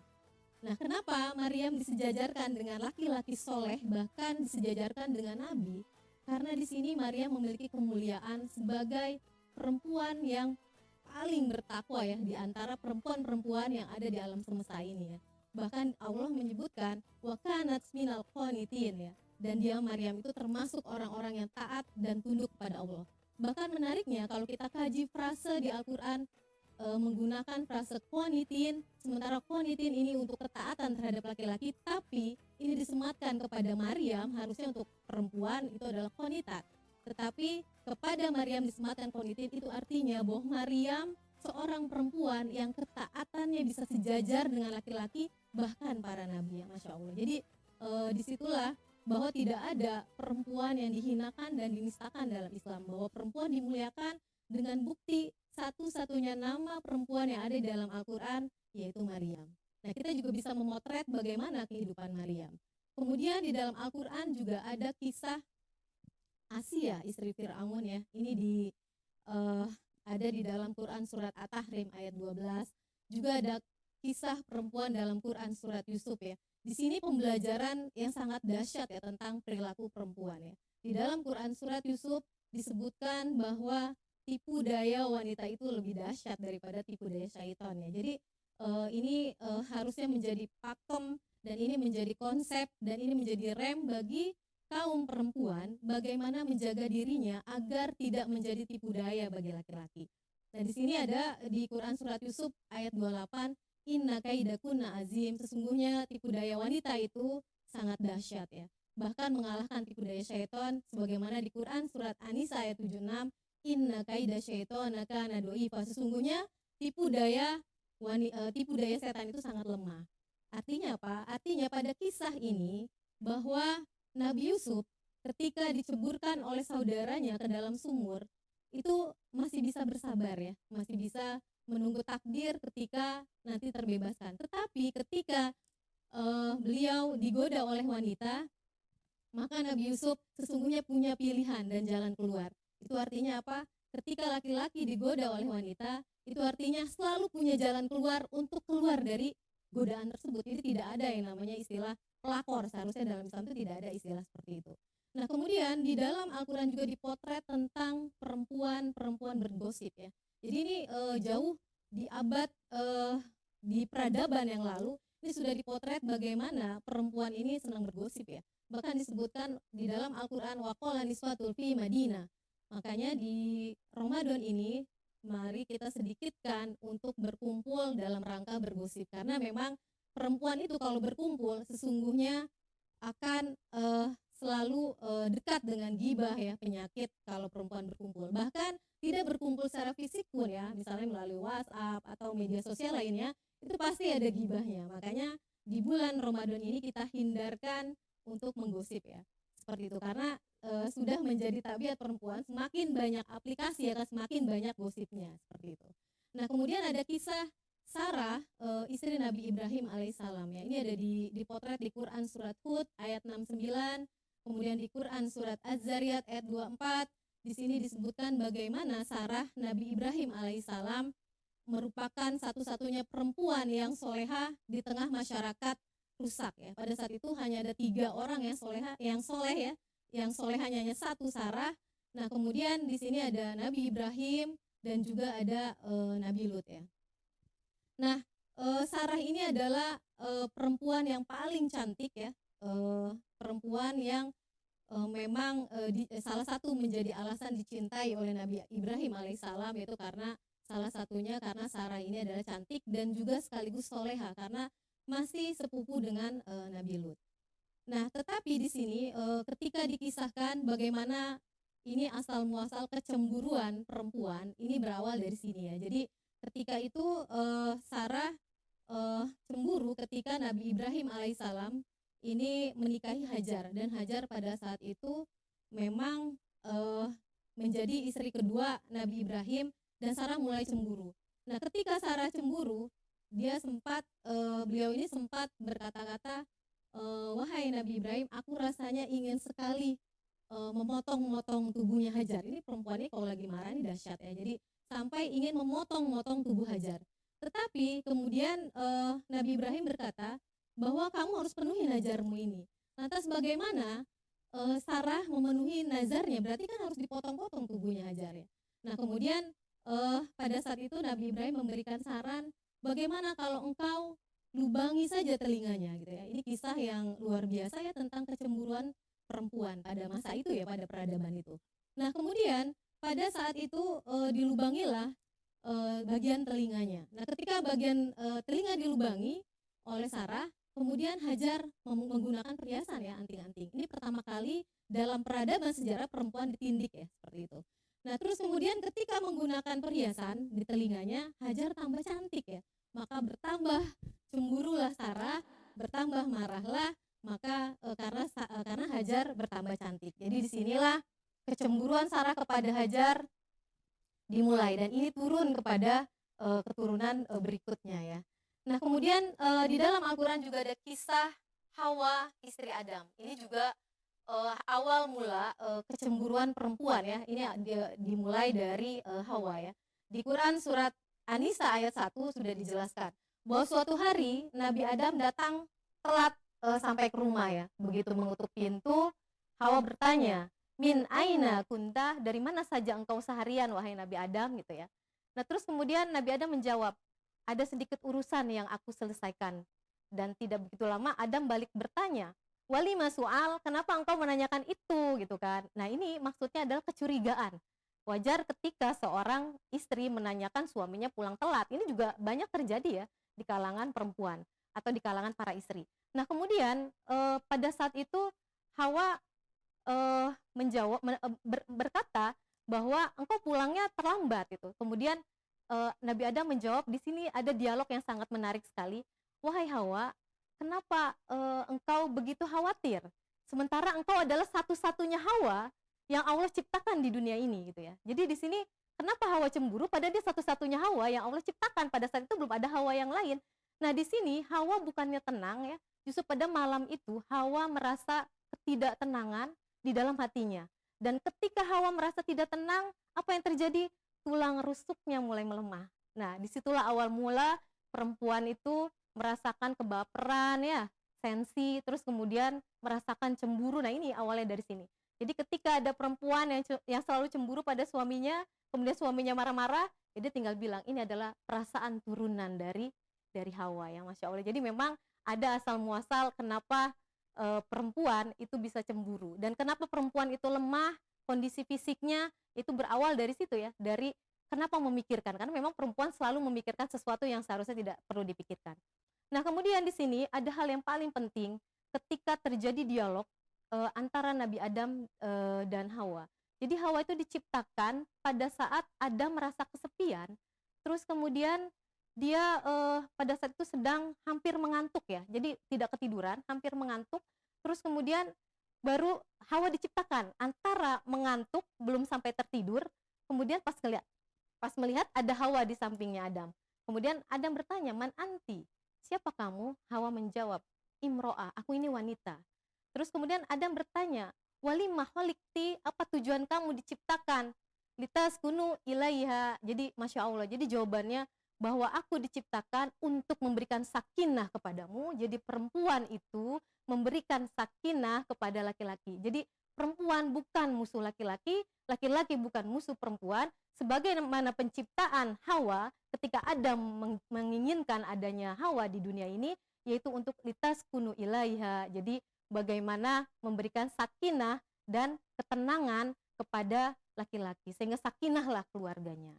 Nah, kenapa Maryam disejajarkan dengan laki-laki soleh, bahkan disejajarkan dengan Nabi? Karena di sini Maryam memiliki kemuliaan sebagai perempuan yang paling bertakwa ya, di antara perempuan-perempuan yang ada di alam semesta ini ya. Bahkan Allah menyebutkan wa kanat minal qanitin ya. Dan dia Maryam itu termasuk orang-orang yang taat dan tunduk kepada Allah. Bahkan menariknya kalau kita kaji frase di Al-Quran, menggunakan frase qanitin, sementara qanitin ini untuk ketaatan terhadap laki-laki, tapi ini disematkan kepada Maryam, harusnya untuk perempuan itu adalah qanitat. Tetapi kepada Maryam disematkan qanitin, itu artinya bahwa Maryam seorang perempuan yang ketaatannya bisa sejajar dengan laki-laki, bahkan para nabi, ya Masya Allah. Jadi disitulah bahwa tidak ada perempuan yang dihinakan dan dinistakan dalam Islam, bahwa perempuan dimuliakan dengan bukti satu-satunya nama perempuan yang ada di dalam Al-Quran, yaitu Maryam. Nah, kita juga bisa memotret bagaimana kehidupan Maryam. Kemudian di dalam Al-Quran juga ada kisah Asia, istri Fir'aun, ya. Ini ada di dalam Quran surat At-Tahrim ayat 12. Juga ada kisah perempuan dalam Quran surat Yusuf, ya. Di sini pembelajaran yang sangat dahsyat, ya, tentang perilaku perempuan, ya. Di dalam Quran surat Yusuf disebutkan bahwa tipu daya wanita itu lebih dahsyat daripada tipu daya syaitan, ya. Jadi ini harusnya menjadi pakem, dan ini menjadi konsep, dan ini menjadi rem bagi kaum perempuan bagaimana menjaga dirinya agar tidak menjadi tipu daya bagi laki-laki. Nah, di sini ada di Quran surat Yusuf ayat 28, inna kaidakunna azim, sesungguhnya tipu daya wanita itu sangat dahsyat, ya. Bahkan mengalahkan tipu daya syaitan, sebagaimana di Quran surat An-Nisa ayat 76, inna kaida syaitana kana doifa, sesungguhnya tipu daya setan itu sangat lemah. Artinya apa? Artinya pada kisah ini bahwa Nabi Yusuf ketika diceburkan oleh saudaranya ke dalam sumur itu masih bisa bersabar, ya, masih bisa menunggu takdir ketika nanti terbebaskan. Tetapi ketika beliau digoda oleh wanita, maka Nabi Yusuf sesungguhnya punya pilihan dan jalan keluar. Itu artinya apa? Ketika laki-laki digoda oleh wanita, itu artinya selalu punya jalan keluar untuk keluar dari godaan tersebut. Jadi tidak ada yang namanya istilah pelakor. Seharusnya dalam Islam itu tidak ada istilah seperti itu. Nah, kemudian di dalam Al-Quran juga dipotret tentang perempuan bergosip, ya. Jadi ini jauh di abad di peradaban yang lalu, ini sudah dipotret bagaimana perempuan ini senang bergosip, ya. Bahkan disebutkan di dalam Al-Quran waqala niswatul fi Madinah. Makanya di Ramadan ini mari kita sedikitkan untuk berkumpul dalam rangka bergosip, karena memang perempuan itu kalau berkumpul sesungguhnya akan selalu dekat dengan gibah, ya, penyakit kalau perempuan berkumpul. Bahkan tidak berkumpul secara fisik pun, ya, misalnya melalui WhatsApp atau media sosial lainnya, itu pasti ada gibahnya. Makanya di bulan Ramadan ini kita hindarkan untuk menggosip, ya, seperti itu, karena sudah menjadi tabiat perempuan, semakin banyak aplikasi akan semakin banyak gosipnya, seperti itu. Nah, kemudian ada kisah Sarah, istri Nabi Ibrahim alaihissalam, ya. Ini ada dipotret di Quran surat Hud ayat 69, kemudian di Quran surat Az-Zariyat ayat 24. Di sini disebutkan bagaimana Sarah Nabi Ibrahim alaihissalam merupakan satu-satunya perempuan yang soleha di tengah masyarakat rusak, ya. Pada saat itu hanya ada 3 orang yang soleh, ya. Yang solehanya hanya satu, Sarah. Nah, kemudian di sini ada Nabi Ibrahim dan juga ada Nabi Lut, ya. Nah, Sarah ini adalah perempuan yang paling cantik, ya, perempuan yang memang salah satu menjadi alasan dicintai oleh Nabi Ibrahim alaihissalam, yaitu karena salah satunya karena Sarah ini adalah cantik dan juga sekaligus soleha karena masih sepupu dengan Nabi Lut. Nah, tetapi di sini ketika dikisahkan bagaimana ini asal muasal kecemburuan perempuan, ini berawal dari sini, ya. Jadi ketika itu Sarah cemburu ketika Nabi Ibrahim alaihissalam ini menikahi Hajar, dan Hajar pada saat itu memang menjadi istri kedua Nabi Ibrahim, dan Sarah mulai cemburu. Nah, ketika Sarah cemburu, beliau ini sempat berkata-kata, wahai Nabi Ibrahim, aku rasanya ingin sekali memotong-motong tubuhnya Hajar. Ini perempuan ini kalau lagi marah ini dahsyat, ya. Jadi sampai ingin memotong-motong tubuh Hajar. Tetapi kemudian Nabi Ibrahim berkata bahwa kamu harus penuhi nazarmu ini. Lantas bagaimana Sarah memenuhi nazarnya? Berarti kan harus dipotong-potong tubuhnya Hajar, ya. Nah, kemudian pada saat itu Nabi Ibrahim memberikan saran, bagaimana kalau engkau lubangi saja telinganya, gitu, ya. Ini kisah yang luar biasa, ya, tentang kecemburuan perempuan pada masa itu, ya, pada peradaban itu. Nah, kemudian pada saat itu dilubangilah bagian telinganya. Nah, ketika bagian telinga dilubangi oleh Sarah, kemudian Hajar menggunakan perhiasan ya, anting-anting. Ini pertama kali dalam peradaban sejarah perempuan ditindik ya, seperti itu. Nah, terus kemudian ketika menggunakan perhiasan di telinganya, Hajar tambah cantik ya. Maka bertambah cemburulah Sarah, bertambah marahlah, maka karena Hajar bertambah cantik. Jadi disinilah kecemburuan Sarah kepada Hajar dimulai, dan ini turun kepada keturunan berikutnya ya. Nah, kemudian di dalam Al-Quran juga ada kisah Hawa istri Adam. Ini juga awal mula kecemburuan perempuan ya. Ini dimulai dari Hawa ya. Di Quran surat An-Nisa ayat 1 sudah dijelaskan bahwa suatu hari Nabi Adam datang telat sampai ke rumah ya. Begitu mengutuk pintu, Hawa bertanya, min aina kunta, dari mana saja engkau seharian wahai Nabi Adam gitu ya. Nah, terus kemudian Nabi Adam menjawab, ada sedikit urusan yang aku selesaikan. Dan tidak begitu lama Adam balik bertanya, walima soal, kenapa engkau menanyakan itu gitu kan. Nah, ini maksudnya adalah kecurigaan. Wajar ketika seorang istri menanyakan suaminya pulang telat. Ini juga banyak terjadi ya di kalangan perempuan atau di kalangan para istri. Nah, kemudian pada saat itu Hawa menjawab berkata bahwa engkau pulangnya terlambat itu. Kemudian Nabi Adam menjawab, di sini ada dialog yang sangat menarik sekali. Wahai Hawa, kenapa engkau begitu khawatir? Sementara engkau adalah satu-satunya Hawa yang Allah ciptakan di dunia ini gitu ya. Jadi di sini kenapa Hawa cemburu? Padahal dia satu-satunya Hawa yang Allah ciptakan. Pada saat itu belum ada Hawa yang lain. Nah, di sini Hawa bukannya tenang ya. Justru pada malam itu Hawa merasa ketidaktenangan di dalam hatinya. Dan ketika Hawa merasa tidak tenang, apa yang terjadi? Tulang rusuknya mulai melemah. Nah, disitulah awal mula perempuan itu merasakan kebaperan ya, sensi, terus kemudian merasakan cemburu. Nah, ini awalnya dari sini. Jadi ketika ada perempuan yang selalu cemburu pada suaminya, kemudian suaminya marah-marah, jadi tinggal bilang ini adalah perasaan turunan dari Hawa ya, Masya Allah. Jadi memang ada asal muasal kenapa perempuan itu bisa cemburu, dan kenapa perempuan itu lemah, kondisi fisiknya itu berawal dari situ ya, dari kenapa memikirkan, karena memang perempuan selalu memikirkan sesuatu yang seharusnya tidak perlu dipikirkan. Nah, kemudian di sini ada hal yang paling penting ketika terjadi dialog antara Nabi Adam dan Hawa. Jadi Hawa itu diciptakan pada saat Adam merasa kesepian, terus kemudian dia pada saat itu sedang hampir mengantuk ya, jadi tidak ketiduran, hampir mengantuk, terus kemudian baru Hawa diciptakan antara mengantuk belum sampai tertidur, kemudian pas melihat ada Hawa di sampingnya Adam. Kemudian Adam bertanya, man anti, siapa kamu? Hawa menjawab, imro'ah, aku ini wanita. Terus kemudian Adam bertanya, walimah walikti, apa tujuan kamu diciptakan? Litas kunu ilaiha. Jadi Masya Allah, jadi jawabannya bahwa aku diciptakan untuk memberikan sakinah kepadamu. Jadi perempuan itu memberikan sakinah kepada laki-laki. Jadi perempuan bukan musuh laki-laki, laki-laki bukan musuh perempuan. Sebagaimana penciptaan Hawa ketika Adam menginginkan adanya Hawa di dunia ini, yaitu untuk litas kunu ilaiha. Jadi bagaimana memberikan sakinah dan ketenangan kepada laki-laki, sehingga sakinahlah keluarganya.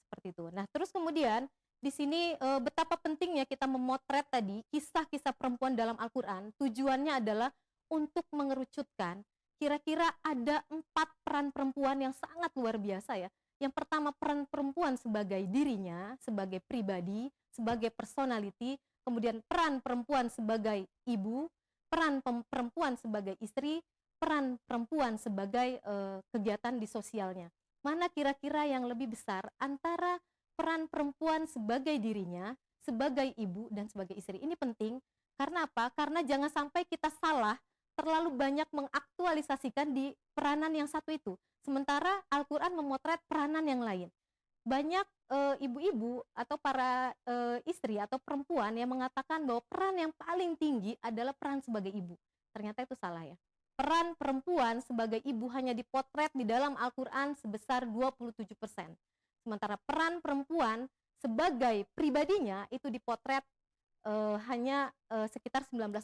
Seperti itu. Nah, terus kemudian di sini betapa pentingnya kita memotret tadi kisah-kisah perempuan dalam Al-Quran. Tujuannya adalah untuk mengerucutkan kira-kira ada 4 peran perempuan yang sangat luar biasa ya. Yang pertama, peran perempuan sebagai dirinya, sebagai pribadi, sebagai personality. Kemudian peran perempuan sebagai ibu, peran perempuan sebagai istri, peran perempuan sebagai kegiatan di sosialnya. Mana kira-kira yang lebih besar antara peran perempuan sebagai dirinya, sebagai ibu, dan sebagai istri? Ini penting, karena apa? Karena jangan sampai kita salah terlalu banyak mengaktualisasikan di peranan yang satu itu, sementara Al-Quran memotret peranan yang lain. Banyak ibu-ibu atau para istri atau perempuan yang mengatakan bahwa peran yang paling tinggi adalah peran sebagai ibu. Ternyata itu salah ya. Peran perempuan sebagai ibu hanya dipotret di dalam Al-Quran sebesar 27%. Sementara peran perempuan sebagai pribadinya itu dipotret hanya sekitar 19%.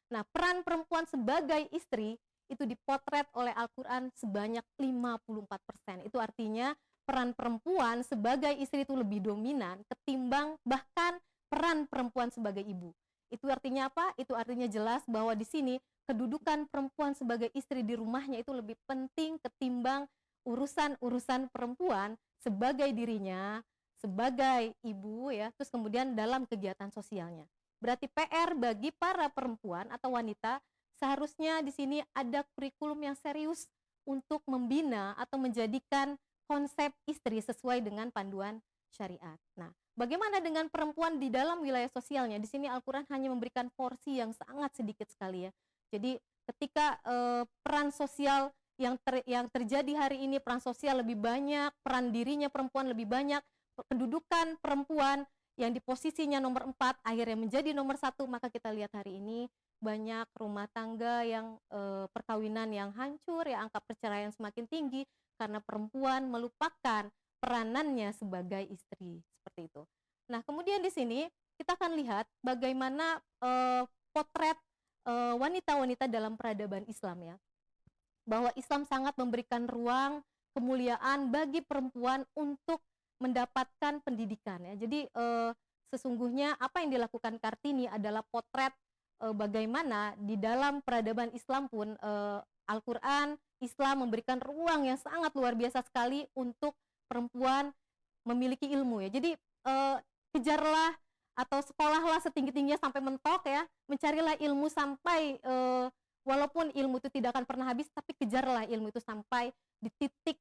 Nah, peran perempuan sebagai istri itu dipotret oleh Al-Quran sebanyak 54%. Itu artinya peran perempuan sebagai istri itu lebih dominan ketimbang bahkan peran perempuan sebagai ibu. Itu artinya apa? Itu artinya jelas bahwa di sini kedudukan perempuan sebagai istri di rumahnya itu lebih penting ketimbang urusan-urusan perempuan sebagai dirinya, sebagai ibu ya, terus kemudian dalam kegiatan sosialnya. Berarti PR bagi para perempuan atau wanita seharusnya di sini ada kurikulum yang serius untuk membina atau menjadikan konsep istri sesuai dengan panduan syariat. Nah, bagaimana dengan perempuan di dalam wilayah sosialnya? Di sini Al-Quran hanya memberikan porsi yang sangat sedikit sekali ya. Jadi ketika peran sosial yang terjadi hari ini, peran sosial lebih banyak, peran dirinya perempuan lebih banyak, kedudukan perempuan yang di posisinya nomor 4 akhirnya menjadi nomor 1, maka kita lihat hari ini banyak rumah tangga yang perkawinan yang hancur ya, angka perceraian semakin tinggi karena perempuan melupakan peranannya sebagai istri, seperti itu. Nah, kemudian di sini kita akan lihat bagaimana potret wanita-wanita dalam peradaban Islam ya, bahwa Islam sangat memberikan ruang kemuliaan bagi perempuan untuk mendapatkan pendidikan ya. Jadi sesungguhnya apa yang dilakukan Kartini adalah potret bagaimana di dalam peradaban Islam pun Al-Quran, Islam memberikan ruang yang sangat luar biasa sekali untuk perempuan memiliki ilmu ya. Jadi kejarlah atau sekolahlah setinggi-tingginya sampai mentok ya, mencarilah ilmu sampai walaupun ilmu itu tidak akan pernah habis, tapi kejarlah ilmu itu sampai di titik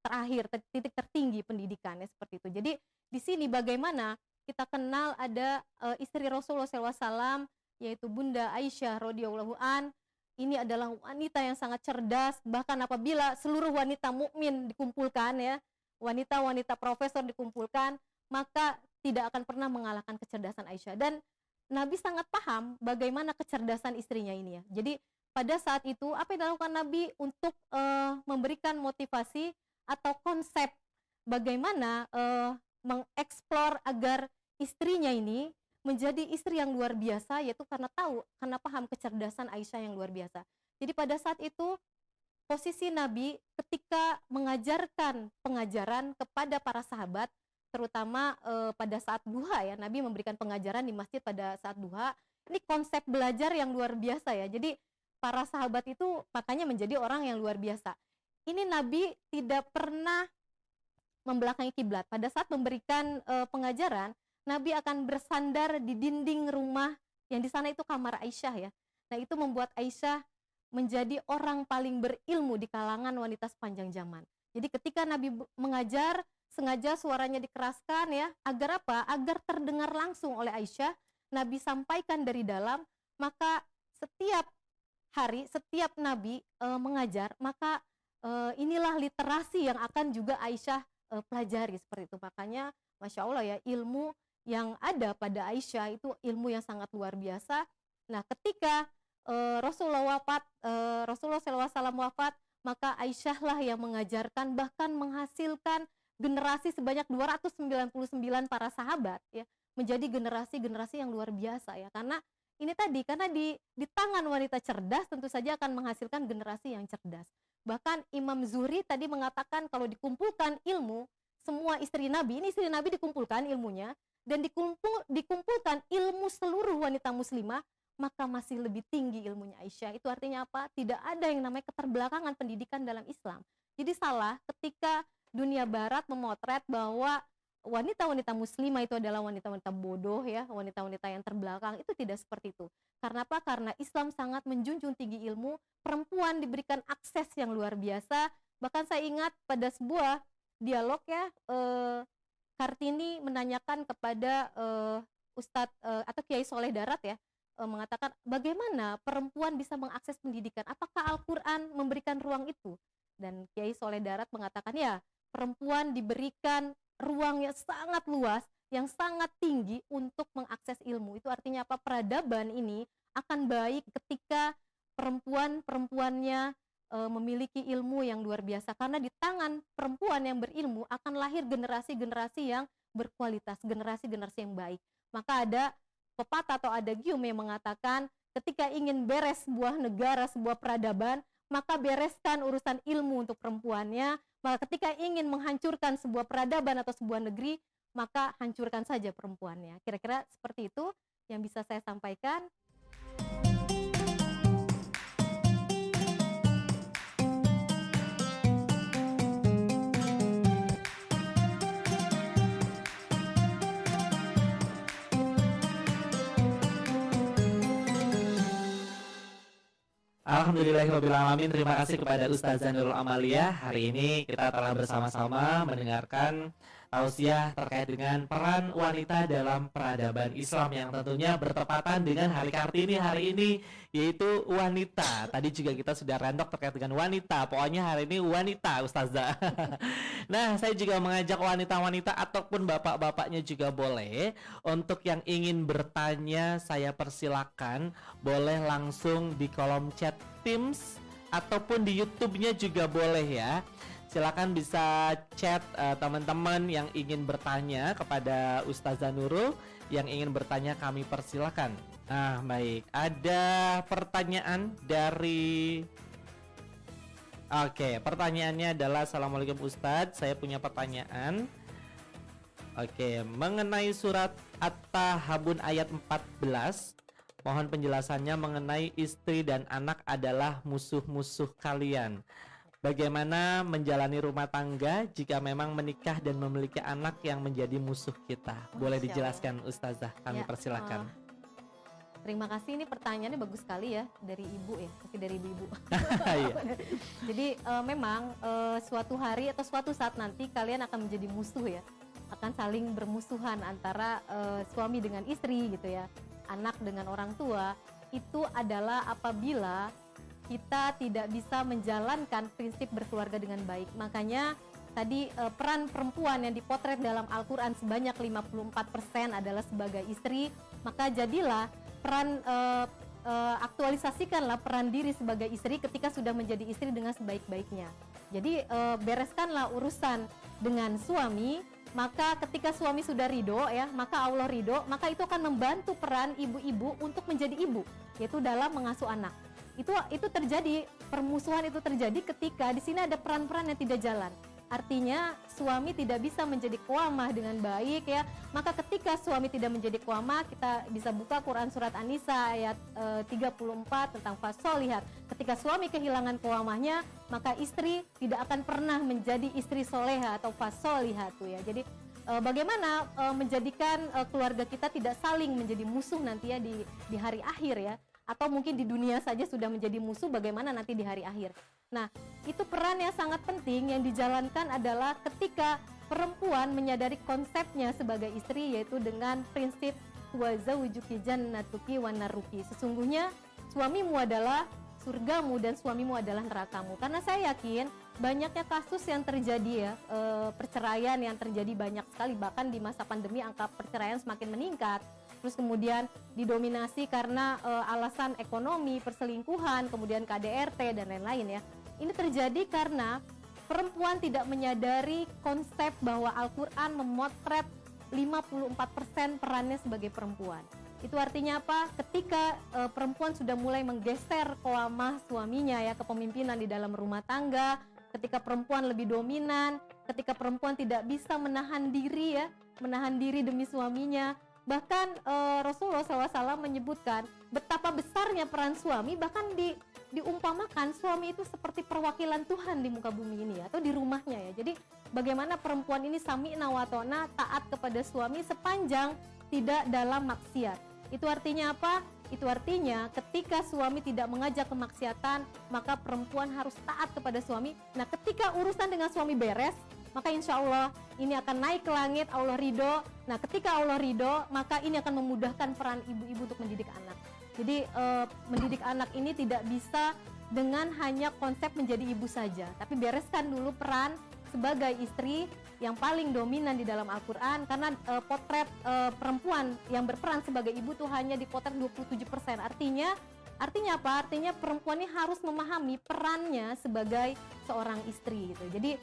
terakhir, titik tertinggi pendidikannya, seperti itu. Jadi di sini bagaimana kita kenal ada istri Rasulullah SAW, yaitu Bunda Aisyah radhiyallahu an. Ini adalah wanita yang sangat cerdas, bahkan apabila seluruh wanita mukmin dikumpulkan ya, wanita-wanita profesor dikumpulkan, maka tidak akan pernah mengalahkan kecerdasan Aisyah. Dan Nabi sangat paham bagaimana kecerdasan istrinya ini ya. Jadi pada saat itu apa yang dilakukan Nabi untuk memberikan motivasi atau konsep bagaimana mengeksplor agar istrinya ini menjadi istri yang luar biasa, yaitu karena paham kecerdasan Aisyah yang luar biasa. Jadi pada saat itu posisi Nabi ketika mengajarkan pengajaran kepada para sahabat, terutama pada saat duha ya, Nabi memberikan pengajaran di masjid pada saat duha. Ini konsep belajar yang luar biasa ya. Jadi para sahabat itu makanya menjadi orang yang luar biasa. Ini Nabi tidak pernah membelakangi kiblat. Pada saat memberikan pengajaran, Nabi akan bersandar di dinding rumah yang di sana itu kamar Aisyah ya. Nah, itu membuat Aisyah menjadi orang paling berilmu di kalangan wanita sepanjang zaman. Jadi ketika Nabi mengajar, sengaja suaranya dikeraskan ya, agar apa? Agar terdengar langsung oleh Aisyah. Nabi sampaikan dari dalam, maka setiap hari, setiap Nabi mengajar, maka inilah literasi yang akan juga Aisyah pelajari, seperti itu. Makanya Masya Allah ya, ilmu yang ada pada Aisyah itu ilmu yang sangat luar biasa. Nah, ketika Rasulullah SAW wafat, maka Aisyah lah yang mengajarkan, bahkan menghasilkan generasi sebanyak 299 para sahabat ya, menjadi generasi-generasi yang luar biasa ya. Karena ini tadi, karena di tangan wanita cerdas tentu saja akan menghasilkan generasi yang cerdas. Bahkan Imam Zuhri tadi mengatakan kalau dikumpulkan ilmu semua istri Nabi, ini istri Nabi dikumpulkan ilmunya, dan dikumpulkan ilmu seluruh wanita muslimah, maka masih lebih tinggi ilmunya Aisyah. Itu artinya apa? Tidak ada yang namanya keterbelakangan pendidikan dalam Islam. Jadi salah ketika dunia barat memotret bahwa wanita-wanita muslimah itu adalah wanita-wanita bodoh ya, wanita-wanita yang terbelakang. Itu tidak seperti itu. Karena apa? Karena Islam sangat menjunjung tinggi ilmu, perempuan diberikan akses yang luar biasa. Bahkan saya ingat pada sebuah dialog ya, Kartini menanyakan kepada Ustadz atau Kiai Soleh Darat ya, mengatakan bagaimana perempuan bisa mengakses pendidikan, apakah Al-Quran memberikan ruang itu? Dan Kiai Soleh Darat mengatakan ya, perempuan diberikan ruang yang sangat luas, yang sangat tinggi untuk mengakses ilmu. Itu artinya apa? Peradaban ini akan baik ketika perempuannya memiliki ilmu yang luar biasa, karena di tangan perempuan yang berilmu akan lahir generasi-generasi yang berkualitas, generasi-generasi yang baik. Maka ada pepatah atau ada gium yang mengatakan ketika ingin beres sebuah negara, sebuah peradaban, maka bereskan urusan ilmu untuk perempuannya. Maka ketika ingin menghancurkan sebuah peradaban atau sebuah negeri, maka hancurkan saja perempuannya. Kira-kira seperti itu yang bisa saya sampaikan. Alhamdulillahirrahmanirrahim. Terima kasih kepada Ustazah Nurul Amalia. Hari ini kita telah bersama-sama mendengarkan tausiah terkait dengan peran wanita dalam peradaban Islam yang tentunya bertepatan dengan Hari Kartini hari ini, yaitu wanita. Tadi juga kita sudah randok terkait dengan wanita. Pokoknya hari ini wanita, Ustazah. Nah, saya juga mengajak wanita-wanita ataupun bapak-bapaknya juga boleh. Untuk yang ingin bertanya, saya persilakan boleh langsung di kolom chat Teams ataupun di YouTube-nya juga boleh ya. Silakan bisa chat teman-teman yang ingin bertanya kepada Ustazah Nurul. Yang ingin bertanya kami persilakan. Nah, baik. Ada pertanyaan dari... Oke, pertanyaannya adalah, Assalamualaikum Ustadz, saya punya pertanyaan. Oke, mengenai surat At-Tahabun ayat 14, mohon penjelasannya mengenai istri dan anak adalah musuh-musuh kalian. Bagaimana menjalani rumah tangga jika memang menikah dan memiliki anak yang menjadi musuh kita? Boleh dijelaskan Ustazah, kami persilakan. Terima kasih, ini pertanyaannya bagus sekali ya, dari ibu ya, pasti dari ibu-ibu. Iya. Jadi memang suatu hari atau suatu saat nanti kalian akan menjadi musuh ya, akan saling bermusuhan antara suami dengan istri gitu ya, anak dengan orang tua. Itu adalah apabila kita tidak bisa menjalankan prinsip berkeluarga dengan baik. Makanya tadi peran perempuan yang dipotret dalam Al-Quran sebanyak 54% adalah sebagai istri. Maka jadilah peran, aktualisasikanlah peran diri sebagai istri ketika sudah menjadi istri dengan sebaik-baiknya. Jadi bereskanlah urusan dengan suami. Maka ketika suami sudah ridho ya, maka Allah ridho, maka itu akan membantu peran ibu-ibu untuk menjadi ibu, yaitu dalam mengasuh anak. Itu terjadi, permusuhan itu terjadi ketika di sini ada peran-peran yang tidak jalan. Artinya suami tidak bisa menjadi qawamah dengan baik ya. Maka ketika suami tidak menjadi qawamah, kita bisa buka Quran surat An-Nisa ayat 34 tentang fasolihat. Ketika suami kehilangan qawamahnya, maka istri tidak akan pernah menjadi istri soleha atau fasolihat tuh ya. Jadi bagaimana menjadikan keluarga kita tidak saling menjadi musuh nanti ya di hari akhir ya. Atau mungkin di dunia saja sudah menjadi musuh, bagaimana nanti di hari akhir. Nah, itu peran yang sangat penting yang dijalankan adalah ketika perempuan menyadari konsepnya sebagai istri, yaitu dengan prinsip wa zawjuki jannatuki wa naruki. Sesungguhnya suamimu adalah surgamu dan suamimu adalah nerakamu. Karena saya yakin banyaknya kasus yang terjadi ya, perceraian yang terjadi banyak sekali, bahkan di masa pandemi angka perceraian semakin meningkat. Terus kemudian didominasi karena alasan ekonomi, perselingkuhan, kemudian KDRT dan lain-lain ya. Ini terjadi karena perempuan tidak menyadari konsep bahwa Al-Quran memotret 54% perannya sebagai perempuan. Itu artinya apa? Ketika perempuan sudah mulai menggeser qawamah suaminya ya, kepemimpinan di dalam rumah tangga, ketika perempuan lebih dominan, ketika perempuan tidak bisa menahan diri ya, menahan diri demi suaminya. Bahkan Rasulullah SAW menyebutkan betapa besarnya peran suami, bahkan diumpamakan suami itu seperti perwakilan Tuhan di muka bumi ini ya, atau di rumahnya ya. Jadi bagaimana perempuan ini sami'na wa ta'na, taat kepada suami sepanjang tidak dalam maksiat. Itu artinya apa? Itu artinya ketika suami tidak mengajak kemaksiatan, maka perempuan harus taat kepada suami. Nah, ketika urusan dengan suami beres, maka insya Allah ini akan naik ke langit, Allah ridho. Nah, ketika Allah ridho, maka ini akan memudahkan peran ibu-ibu untuk mendidik anak. Jadi mendidik anak ini tidak bisa dengan hanya konsep menjadi ibu saja, tapi bereskan dulu peran sebagai istri yang paling dominan di dalam Al-Quran. Karena potret perempuan yang berperan sebagai ibu tuh hanya dipotret 27%. Artinya apa? Artinya perempuan ini harus memahami perannya sebagai seorang istri gitu. Jadi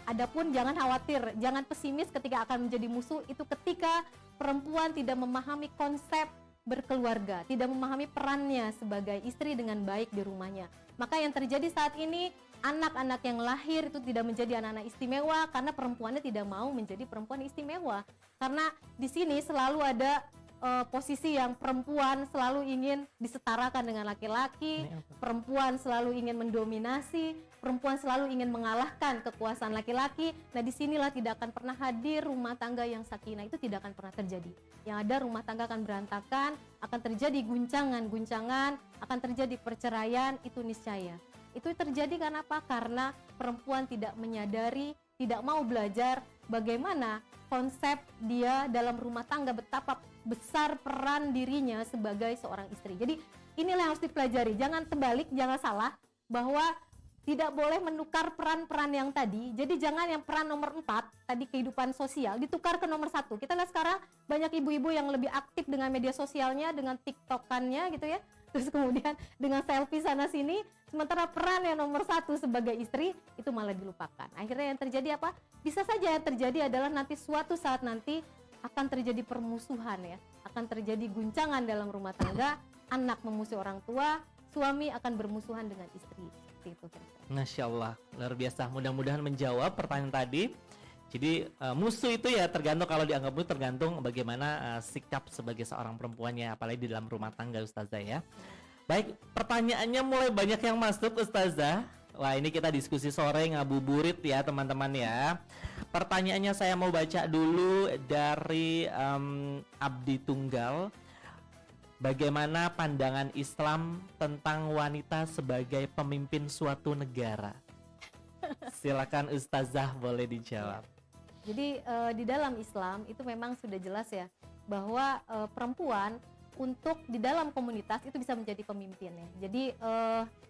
adapun jangan khawatir, jangan pesimis ketika akan menjadi musuh. Itu ketika perempuan tidak memahami konsep berkeluarga, tidak memahami perannya sebagai istri dengan baik di rumahnya. Maka yang terjadi saat ini, anak-anak yang lahir itu tidak menjadi anak-anak istimewa karena perempuannya tidak mau menjadi perempuan istimewa. Karena di sini selalu ada posisi yang perempuan selalu ingin disetarakan dengan laki-laki, perempuan selalu ingin mendominasi, perempuan selalu ingin mengalahkan kekuasaan laki-laki. Nah, disinilah tidak akan pernah hadir rumah tangga yang sakinah, itu tidak akan pernah terjadi. Yang ada rumah tangga akan berantakan, akan terjadi guncangan, akan terjadi perceraian, itu niscaya. Itu terjadi karena apa? Karena perempuan tidak menyadari, tidak mau belajar bagaimana konsep dia dalam rumah tangga, betapa besar peran dirinya sebagai seorang istri. Jadi inilah yang harus dipelajari. Jangan terbalik, jangan salah bahwa tidak boleh menukar peran-peran yang tadi. Jadi jangan yang peran nomor 4 tadi kehidupan sosial ditukar ke nomor 1. Kita lihat sekarang banyak ibu-ibu yang lebih aktif dengan media sosialnya, dengan TikTokannya gitu ya. Terus kemudian dengan selfie sana sini, sementara peran yang nomor 1 sebagai istri itu malah dilupakan. Akhirnya yang terjadi apa? Bisa saja yang terjadi adalah nanti suatu saat nanti akan terjadi permusuhan ya, akan terjadi guncangan dalam rumah tangga, anak memusuhi orang tua, suami akan bermusuhan dengan istri. Seperti itu. Masya Allah, luar biasa. Mudah-mudahan menjawab pertanyaan tadi. Jadi musuh itu ya tergantung, kalau dianggap musuh tergantung bagaimana sikap sebagai seorang perempuannya, apalagi di dalam rumah tangga Ustazah ya. Baik, pertanyaannya mulai banyak yang masuk Ustazah. Wah, ini kita diskusi sore ngabuburit ya teman-teman ya. Pertanyaannya saya mau baca dulu dari Abdi Tunggal. Bagaimana pandangan Islam tentang wanita sebagai pemimpin suatu negara? Silakan Ustazah, boleh dijawab. Jadi di dalam Islam itu memang sudah jelas ya bahwa perempuan untuk di dalam komunitas itu bisa menjadi pemimpin ya. Jadi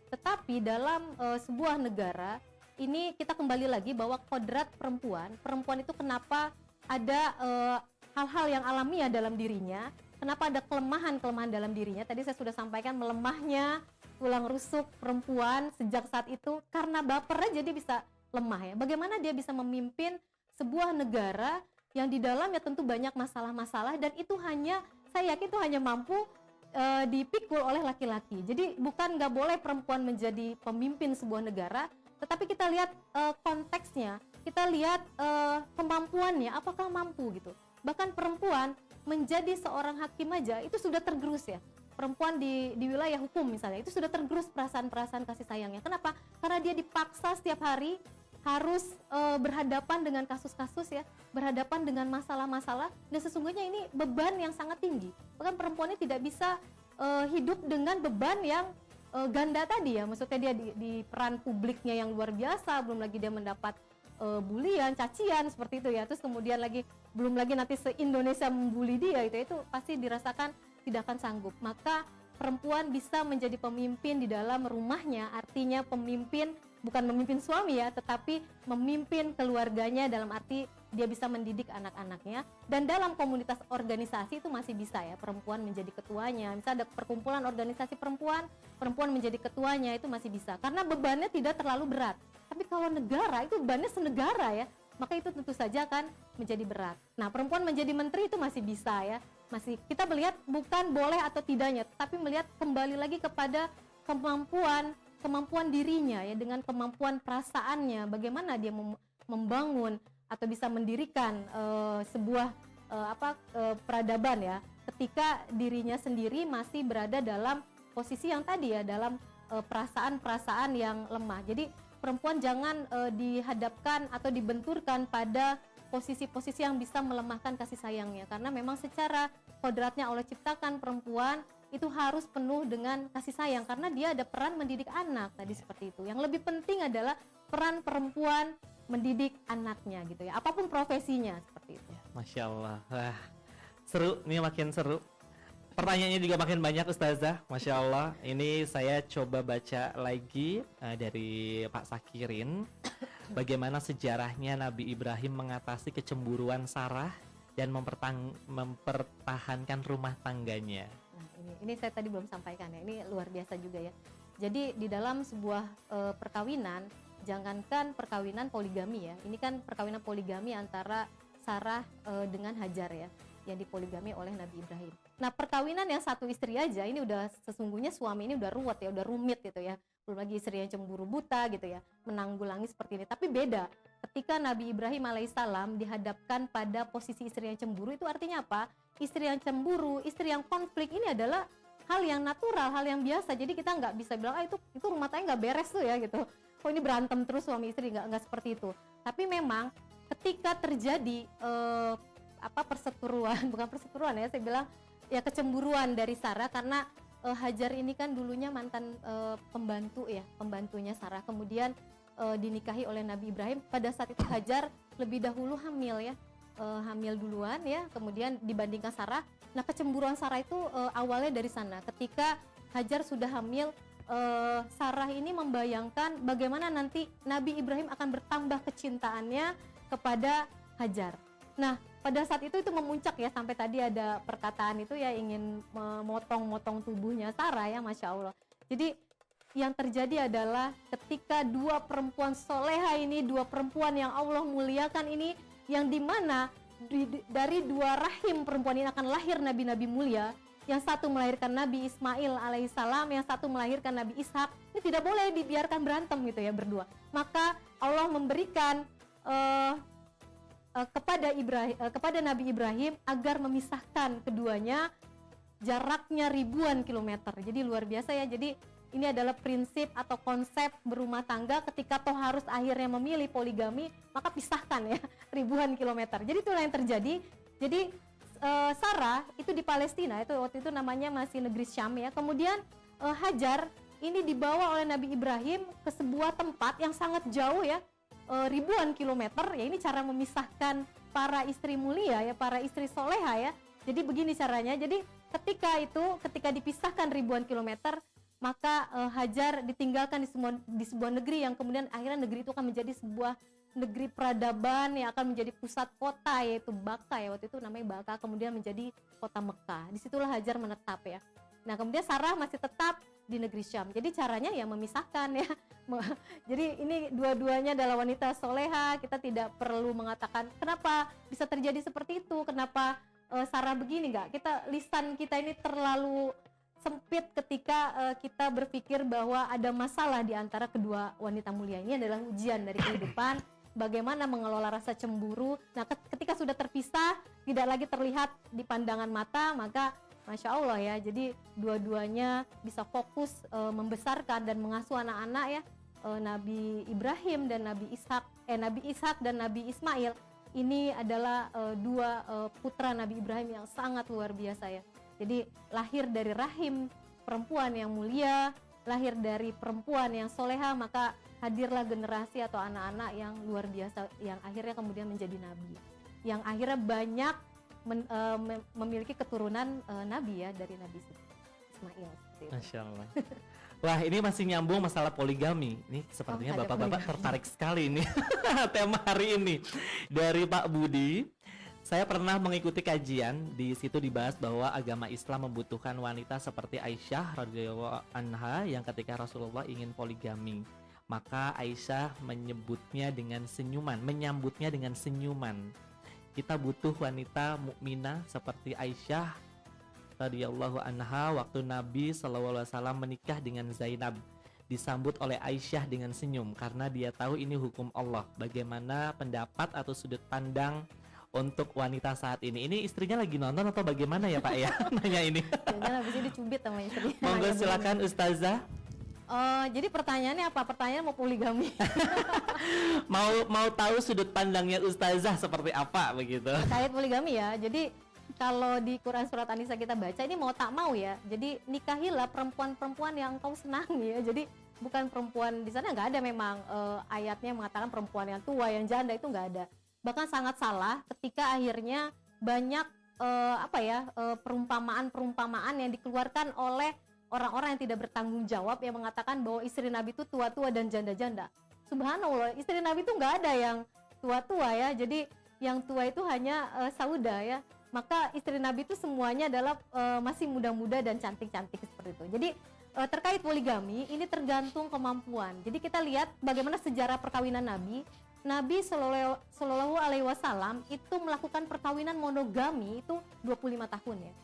tetapi dalam sebuah negara ini kita kembali lagi bahwa kodrat perempuan itu kenapa ada hal-hal yang alamiah dalam dirinya, kenapa ada kelemahan dalam dirinya. Tadi saya sudah sampaikan melemahnya tulang rusuk perempuan sejak saat itu karena bapernya jadi bisa lemah ya. Bagaimana dia bisa memimpin sebuah negara yang di dalamnya tentu banyak masalah-masalah, dan itu hanya, saya yakin itu hanya mampu dipikul oleh laki-laki. Jadi bukan nggak boleh perempuan menjadi pemimpin sebuah negara, tetapi kita lihat konteksnya, kita lihat kemampuannya, apakah mampu gitu. Bahkan perempuan menjadi seorang hakim aja itu sudah tergerus ya. Perempuan di wilayah hukum misalnya itu sudah tergerus perasaan-perasaan kasih sayangnya. Kenapa? Karena dia dipaksa setiap hari harus berhadapan dengan kasus-kasus ya, berhadapan dengan masalah-masalah, dan sesungguhnya ini beban yang sangat tinggi. Bahkan perempuan ini tidak bisa hidup dengan beban yang ganda tadi ya, maksudnya dia di peran publiknya yang luar biasa, belum lagi dia mendapat bulian, cacian seperti itu ya, terus kemudian lagi belum lagi nanti se-Indonesia membuli dia itu pasti dirasakan tidak akan sanggup. Maka perempuan bisa menjadi pemimpin di dalam rumahnya, artinya pemimpin bukan memimpin suami ya, tetapi memimpin keluarganya dalam arti dia bisa mendidik anak-anaknya. Dan dalam komunitas organisasi itu masih bisa ya perempuan menjadi ketuanya. Misalnya ada perkumpulan organisasi perempuan menjadi ketuanya, itu masih bisa karena bebannya tidak terlalu berat. Tapi kalau negara itu bebannya senegara ya, maka itu tentu saja akan menjadi berat. Nah, perempuan menjadi menteri itu masih bisa ya. Masih kita melihat bukan boleh atau tidaknya, tapi melihat kembali lagi kepada kemampuan dirinya ya, dengan kemampuan perasaannya, bagaimana dia membangun atau bisa mendirikan sebuah peradaban ya, ketika dirinya sendiri masih berada dalam posisi yang tadi ya, dalam perasaan-perasaan yang lemah. Jadi perempuan jangan dihadapkan atau dibenturkan pada posisi-posisi yang bisa melemahkan kasih sayangnya, karena memang secara kodratnya Allah ciptakan perempuan itu harus penuh dengan kasih sayang karena dia ada peran mendidik anak tadi seperti itu. Yang lebih penting adalah peran perempuan mendidik anaknya gitu ya, apapun profesinya seperti itu. Masya Allah, wah seru, ini makin seru. Pertanyaannya juga makin banyak Ustazah, Masya Allah. Ini saya coba baca lagi dari Pak Sakirin. Bagaimana sejarahnya Nabi Ibrahim mengatasi kecemburuan Sarah dan mempertahankan rumah tangganya. Nah, ini saya tadi belum sampaikan ya, ini luar biasa juga ya. Jadi di dalam sebuah perkawinan, jangankan perkawinan poligami ya, ini kan perkawinan poligami antara Sarah dengan Hajar ya. yang dipoligami oleh Nabi Ibrahim. Nah, perkawinan yang satu istri aja ini udah sesungguhnya suami ini udah ruwet ya, udah rumit gitu ya. Belum lagi istri yang cemburu buta gitu ya, menanggulangi seperti ini. Tapi beda ketika Nabi Ibrahim alaihissalam dihadapkan pada posisi istri yang cemburu, itu artinya apa? Istri yang cemburu, istri yang konflik ini adalah hal yang natural, hal yang biasa. Jadi kita nggak bisa bilang itu rumah tangga nggak beres tuh ya gitu. Kok ini berantem terus suami istri, nggak seperti itu. Tapi memang ketika terjadi perseteruan, bukan perseteruan ya, saya bilang ya kecemburuan dari Sarah karena Hajar ini kan dulunya mantan pembantunya Sarah, kemudian dinikahi oleh Nabi Ibrahim. Pada saat itu Hajar lebih dahulu hamil ya, hamil duluan ya, kemudian dibandingkan Sarah. Nah, kecemburuan Sarah itu awalnya dari sana. Ketika Hajar sudah hamil, Sarah ini membayangkan bagaimana nanti Nabi Ibrahim akan bertambah kecintaannya kepada Hajar. Nah, pada saat itu memuncak ya, sampai tadi ada perkataan itu ya, ingin memotong-motong tubuhnya Sarah ya, Masya Allah. Jadi yang terjadi adalah ketika dua perempuan soleha ini, dua perempuan yang Allah muliakan ini, yang dimana dari dua rahim perempuan ini akan lahir nabi-nabi mulia. Yang satu melahirkan Nabi Ismail alaihissalam, yang satu melahirkan Nabi Ishak. Ini tidak boleh dibiarkan berantem gitu ya berdua. Maka Allah memberikan kepada Nabi Ibrahim agar memisahkan keduanya, jaraknya ribuan kilometer. Jadi luar biasa ya. Jadi ini adalah prinsip atau konsep berumah tangga, ketika toh harus akhirnya memilih poligami, maka pisahkan ya ribuan kilometer. Jadi itulah yang terjadi. Jadi Sarah itu di Palestina, itu waktu itu namanya masih negeri Syam ya. Kemudian Hajar ini dibawa oleh Nabi Ibrahim ke sebuah tempat yang sangat jauh ya, ribuan kilometer ya. Ini cara memisahkan para istri mulia ya, para istri soleha ya. Jadi begini caranya. Jadi ketika dipisahkan ribuan kilometer, maka Hajar ditinggalkan di sebuah negeri yang kemudian akhirnya negeri itu akan menjadi sebuah negeri peradaban yang akan menjadi pusat kota, yaitu Baka ya, waktu itu namanya Baka, kemudian menjadi kota Mekah. Disitulah Hajar menetap ya. Nah, kemudian Sarah masih tetap di negeri Syam. Jadi caranya ya memisahkan ya. Jadi ini dua-duanya adalah wanita soleha. Kita tidak perlu mengatakan kenapa bisa terjadi seperti itu, kenapa Sarah begini, enggak. Lisan kita ini terlalu sempit ketika kita berpikir bahwa ada masalah di antara kedua wanita mulia ini. Adalah ujian dari kehidupan, bagaimana mengelola rasa cemburu. Nah, ketika sudah terpisah, tidak lagi terlihat di pandangan mata, maka Masya Allah ya, jadi dua-duanya bisa fokus membesarkan dan mengasuh anak-anak ya. Nabi Ibrahim dan Nabi Ishak dan Nabi Ismail ini adalah dua putra Nabi Ibrahim yang sangat luar biasa ya. Jadi lahir dari rahim perempuan yang mulia, lahir dari perempuan yang soleha, maka hadirlah generasi atau anak-anak yang luar biasa, yang akhirnya kemudian menjadi nabi, yang akhirnya banyak memiliki keturunan nabi ya, dari Nabi Ismail. Masya Allah. Wah, ini masih nyambung masalah poligami. Ini sepertinya bapak-bapak tertarik sekali ini tema hari ini. Dari Pak Budi, saya pernah mengikuti kajian, di situ dibahas bahwa agama Islam membutuhkan wanita seperti Aisyah radhiyallahu anha yang ketika Rasulullah ingin poligami, maka Aisyah menyambutnya dengan senyuman. Kita butuh wanita mukminah seperti Aisyah radhiyallahu anha. Waktu Nabi SAW menikah dengan Zainab, disambut oleh Aisyah dengan senyum karena dia tahu ini hukum Allah. Bagaimana pendapat atau sudut pandang untuk wanita saat ini? Ini istrinya lagi nonton atau bagaimana ya Pak ya? Nanya ini. Jangan habis ini dicubit sama istri. Monggo silakan Ustazah. Jadi pertanyaannya apa? Pertanyaan mau poligami? mau tahu sudut pandangnya Ustazah seperti apa begitu? Terkait poligami ya. Jadi kalau di Quran surat An-Nisa kita baca, ini mau tak mau ya. Jadi nikahilah perempuan-perempuan yang engkau senangi ya. Jadi bukan perempuan, di sana nggak ada memang ayatnya mengatakan perempuan yang tua, yang janda, itu nggak ada. Bahkan sangat salah ketika akhirnya banyak perumpamaan yang dikeluarkan oleh orang-orang yang tidak bertanggung jawab, yang mengatakan bahwa istri Nabi itu tua-tua dan janda-janda. Subhanallah, istri Nabi itu nggak ada yang tua-tua ya. Jadi yang tua itu hanya Sauda ya. Maka istri Nabi itu semuanya adalah masih muda-muda dan cantik-cantik seperti itu. Jadi terkait poligami ini tergantung kemampuan. Jadi kita lihat bagaimana sejarah perkawinan Nabi. Nabi Shallallahu Alaihi Wasallam itu melakukan perkawinan monogami itu 25 tahun ya.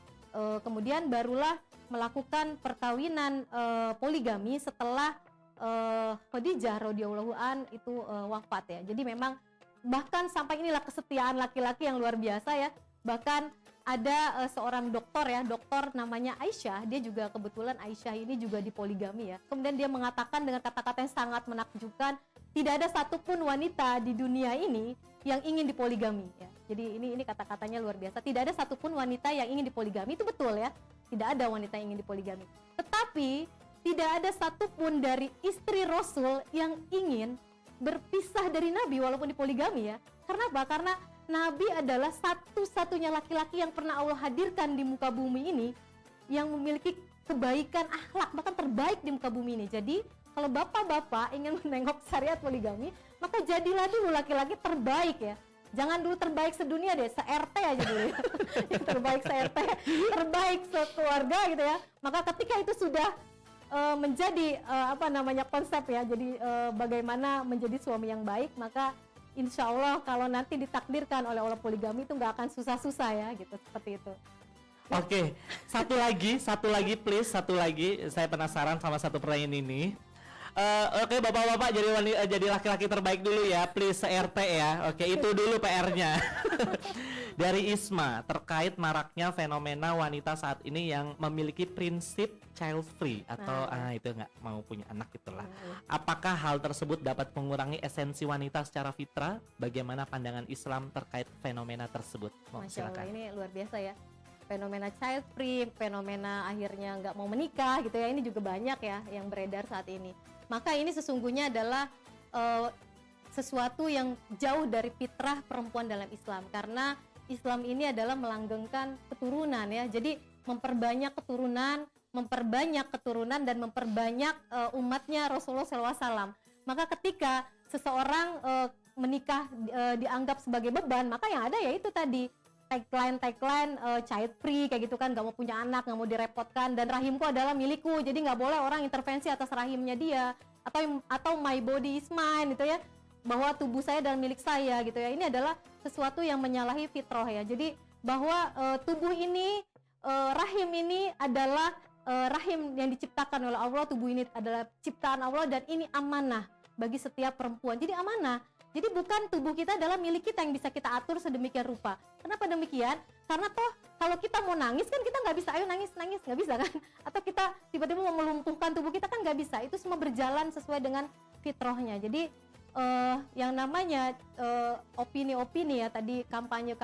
Kemudian barulah melakukan perkawinan poligami setelah Khadijah radhiyallahu an itu wafat ya. Jadi memang bahkan sampai inilah kesetiaan laki-laki yang luar biasa ya. Bahkan ada seorang dokter ya, dokter namanya Aisyah, dia juga kebetulan Aisyah ini juga dipoligami ya. Kemudian dia mengatakan dengan kata-kata yang sangat menakjubkan, tidak ada satupun wanita di dunia ini yang ingin dipoligami ya. Jadi ini kata-katanya luar biasa. Tidak ada satupun wanita yang ingin dipoligami, itu betul ya. Tidak ada wanita yang ingin dipoligami. Tetapi tidak ada satupun dari istri Rasul yang ingin berpisah dari Nabi walaupun dipoligami ya. Karena apa? Karena Nabi adalah satu-satunya laki-laki yang pernah Allah hadirkan di muka bumi ini yang memiliki kebaikan akhlak bahkan terbaik di muka bumi ini. Jadi kalau bapak-bapak ingin menengok syariat poligami, maka jadilah dulu laki-laki terbaik ya. Jangan dulu terbaik sedunia deh, se-RT aja dulu ya. Yang terbaik se-RT, terbaik sekeluarga gitu ya. Maka ketika itu sudah menjadi konsep ya, jadi bagaimana menjadi suami yang baik, maka insya Allah kalau nanti ditakdirkan oleh Allah poligami itu nggak akan susah-susah ya gitu, seperti itu. Oke, satu lagi please, saya penasaran sama satu pertanyaan ini. Oke, bapak-bapak jadi laki-laki terbaik dulu ya, please RT ya. Oke, itu dulu PR-nya. Dari Isma, terkait maraknya fenomena wanita saat ini yang memiliki prinsip child free atau itu nggak mau punya anak itulah. Apakah hal tersebut dapat mengurangi esensi wanita secara fitrah? Bagaimana pandangan Islam terkait fenomena tersebut? Masya Allah, ini luar biasa ya. Fenomena child free, fenomena akhirnya nggak mau menikah gitu ya, ini juga banyak ya yang beredar saat ini. Maka ini sesungguhnya adalah sesuatu yang jauh dari fitrah perempuan dalam Islam, karena Islam ini adalah melanggengkan keturunan ya. Jadi memperbanyak keturunan dan memperbanyak umatnya Rasulullah SAW. Maka ketika seseorang menikah dianggap sebagai beban, maka yang ada ya itu tadi tagline child free kayak gitu kan, nggak mau punya anak, nggak mau direpotkan, dan rahimku adalah milikku, jadi nggak boleh orang intervensi atas rahimnya dia, atau my body is mine gitu ya, bahwa tubuh saya dan milik saya gitu ya. Ini adalah sesuatu yang menyalahi fitrah ya. Jadi bahwa tubuh ini, rahim ini adalah rahim yang diciptakan oleh Allah, tubuh ini adalah ciptaan Allah dan ini amanah bagi setiap perempuan. Jadi amanah. Jadi bukan tubuh kita adalah milik kita yang bisa kita atur sedemikian rupa. Kenapa demikian? Karena toh kalau kita mau nangis kan kita nggak bisa, ayo nangis, nggak bisa kan? Atau kita tiba-tiba mau melumpuhkan tubuh kita kan nggak bisa. Itu semua berjalan sesuai dengan fitrahnya. Jadi yang namanya opini-opini ya tadi, kampanye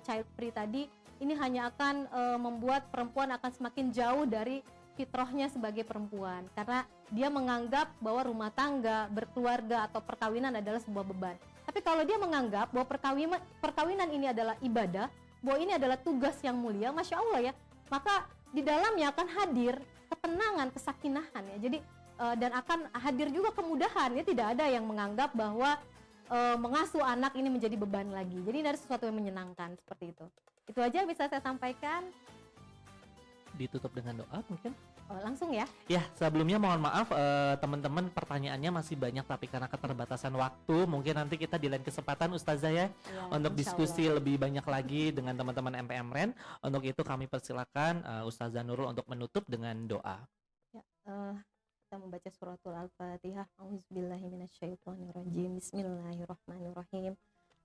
child free tadi, ini hanya akan membuat perempuan akan semakin jauh dari fitrahnya sebagai perempuan, karena dia menganggap bahwa rumah tangga, berkeluarga atau perkawinan adalah sebuah beban. Tapi kalau dia menganggap bahwa perkawinan ini adalah ibadah, bahwa ini adalah tugas yang mulia, Masya Allah ya, maka di dalamnya akan hadir ketenangan, kesakinahan ya. Jadi dan akan hadir juga kemudahan ya. Tidak ada yang menganggap bahwa mengasuh anak ini menjadi beban lagi. Jadi ini ada sesuatu yang menyenangkan seperti itu. Itu aja yang bisa saya sampaikan. Ditutup dengan doa mungkin? Langsung ya? Ya, sebelumnya mohon maaf teman-teman, pertanyaannya masih banyak, tapi karena keterbatasan waktu mungkin nanti kita di lain kesempatan Ustazah ya untuk diskusi lebih banyak lagi dengan teman-teman MPM Ren. Untuk itu kami persilakan Ustazah Nurul untuk menutup dengan doa. Ya, kita membaca suratul Al-Fatihah. Auzubillahiminasyaitonirrajim. Bismillahirrahmanirrahim.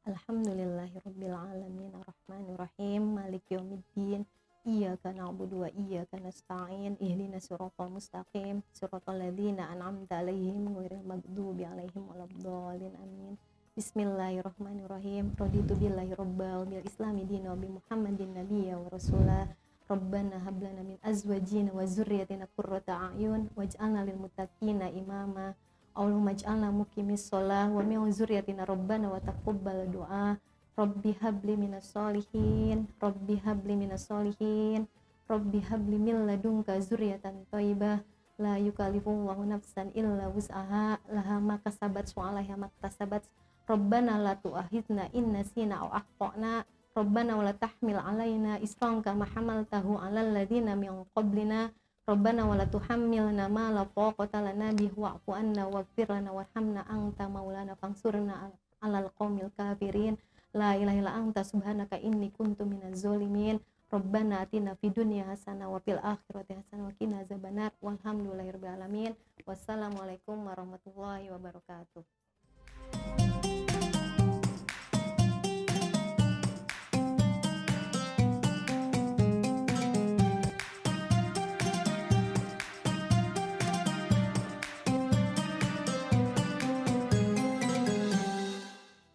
Alhamdulillahirabbil alamin arrahmanirrahim maliki yaumiddin. Iyyaka na'budu wa iyyaka nasta'in ihdinas siratal mustaqim siratal ladzina an'amta 'alaihim ghairil maghdubi 'alaihim waladdallin amin. Bismillahirrahmanirrahim. Raditu billahi rabban bil islami dinan wa bi Muhammadin nabiyya wa rasulah. Rabbana hab lana min azwajina wa dzurriyyatina qurrata a'yun waj'alna lil muttaqina imama. Allahumma ij'alna muqimis shalah wa min dzurriyyatina rabbana wa taqabbal du'a. Rabbi habli minas solihin, Rabbi habli minas solihin, Rabbi habli min ladunka zurriyatan thayyibah, la yukallifullahu nafsan illa wus'aha, laha ma kasabat wa 'alaiha ma iktasabat. Rabbana la tu'akhidna in nasina aw akhtana, Rabbana wa la tahmil 'alaina isran kama hamaltahu 'alal ladzina min qablina, Rabbana wa la tuhammilna ma la taqata lana bihi wa'fu anna waghfir lana warhamna anta maulana fansurna 'alal qaumil kafirin. La ilaha illa anta subhanaka inni kuntu minaz zalimin. Rabbana atina fid dunya hasanah wa fil akhirati hasanah wa qina azabannar. Walhamdulillahirabbil alamin. Wassalamualaikum warahmatullahi wabarakatuh.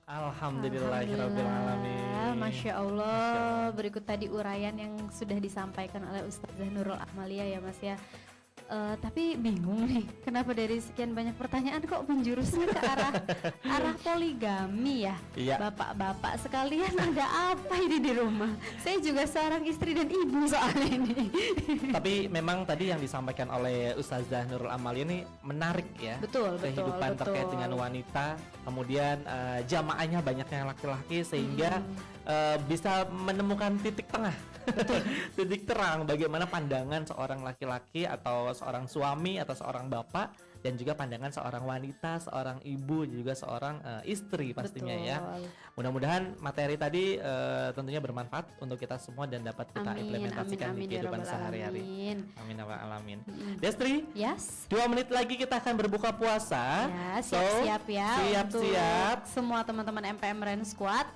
Alhamdulillahirrabbilalamin. Masya Allah. Berikut tadi uraian yang sudah disampaikan oleh Ustazah Nurul Amalia ya Mas ya. Tapi bingung nih, kenapa dari sekian banyak pertanyaan kok menjurusnya ke arah poligami ya? Iya. Bapak-bapak sekalian, ada apa ini di rumah? Saya juga seorang istri dan ibu soal ini. Tapi memang tadi yang disampaikan oleh Ustazah Nurul Amalia ini menarik ya. Betul, Kehidupan betul. terkait dengan wanita, kemudian jamaahnya banyak yang laki-laki sehingga bisa menemukan titik tengah. Titik terang bagaimana pandangan seorang laki-laki atau seorang suami atau seorang bapak, dan juga pandangan seorang wanita, seorang ibu, juga seorang istri pastinya. Betul. Ya. Mudah-mudahan materi tadi tentunya bermanfaat untuk kita semua dan dapat kita implementasikan di kehidupan sehari-hari. Amin ya rabbal alamin. Destri, Yes. 2 menit lagi kita akan berbuka puasa. Ya, siap-siap ya. Siap-siap. Untuk semua teman-teman MPM Ren Squad.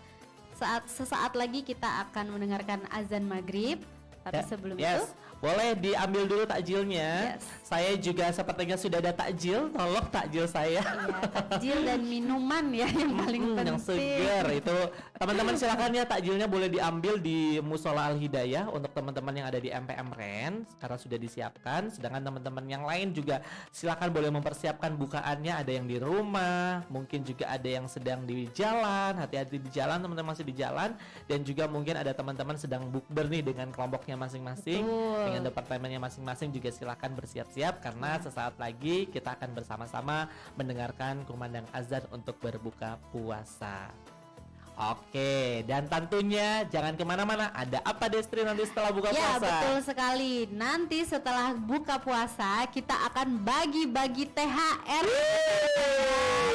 Sesaat lagi kita akan mendengarkan azan maghrib. Tapi sebelum itu, boleh diambil dulu takjilnya. Yes. Saya juga sepertinya sudah ada takjil. Tolong takjil saya. ya, takjil dan minuman ya yang paling penting. Yang segar itu. Teman-teman silakan ya, takjilnya boleh diambil di Musola Al Hidayah untuk teman-teman yang ada di MPM Ren karena sudah disiapkan. Sedangkan teman-teman yang lain juga silakan boleh mempersiapkan bukaannya. Ada yang di rumah, mungkin juga ada yang sedang di jalan. Hati-hati di jalan, teman-teman masih di jalan. Dan juga mungkin ada teman-teman sedang bukber nih dengan kelompoknya masing-masing. Betul. Dengan departemennya masing-masing juga silakan bersiap-siap karena sesaat lagi kita akan bersama-sama mendengarkan kumandang azan untuk berbuka puasa. Oke, dan tentunya jangan kemana-mana. Ada apa Destri nanti setelah buka Ya, puasa? betul sekali. Nanti setelah buka puasa kita akan bagi-bagi THR.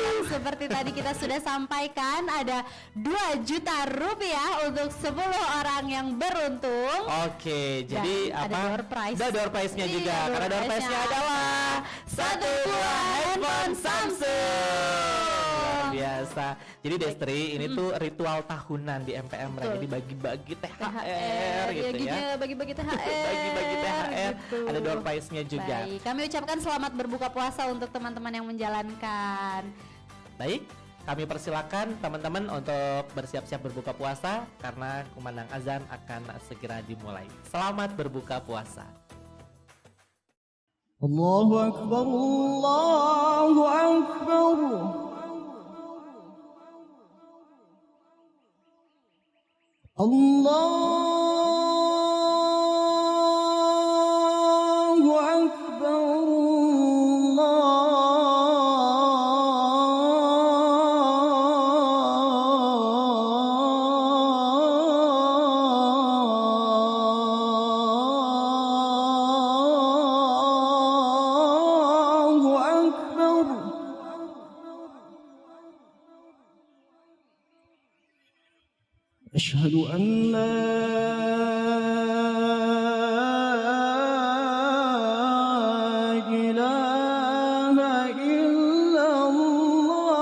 Yang seperti tadi kita sudah sampaikan, ada 2 juta rupiah untuk 10 orang yang beruntung. Oke, jadi Dan ada apa? door prize. Ada door prize-nya Iya, juga. door Karena door prize-nya prize-nya adalah satu buah handphone Samsung. Luar biasa. Jadi Destri, ini tuh ritual tahunan di MPM Ren. Betul. Jadi bagi-bagi THR THR gitu ya. bagi-bagi THR. Bagi-bagi THR. gitu. Ada door prize-nya juga. Baik, kami ucapkan selamat berbuka puasa untuk teman-teman yang menjalankan. Baik, kami persilakan teman-teman untuk bersiap-siap berbuka puasa karena kumandang azan akan segera dimulai. Selamat berbuka puasa. Allahu Akbar, Allahu Akbar. Allahu Akbar, Allahu Akbar. أشهد أن لا إله إلا الله.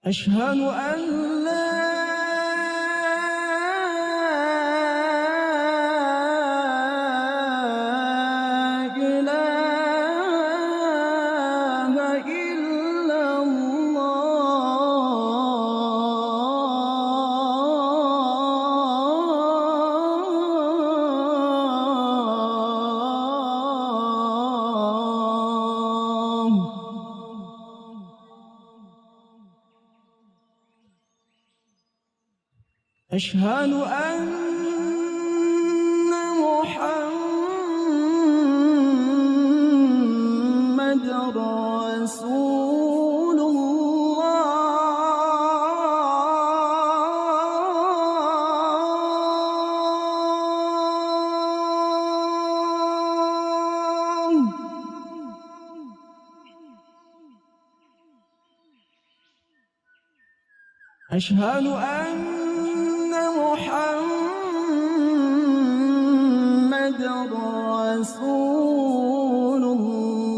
أشهد أن لا إله إلا الله. أشهد أن محمدا رسول الله أشهد أن محمد رسول الله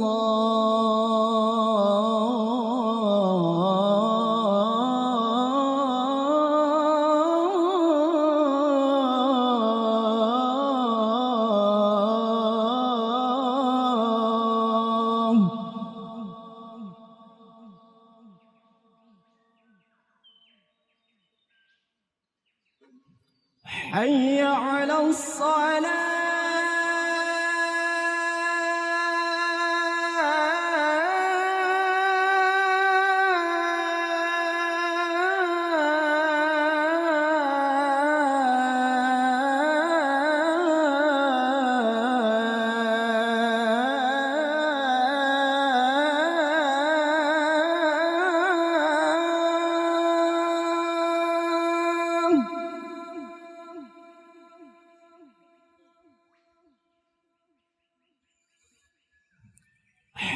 حي على الصلاة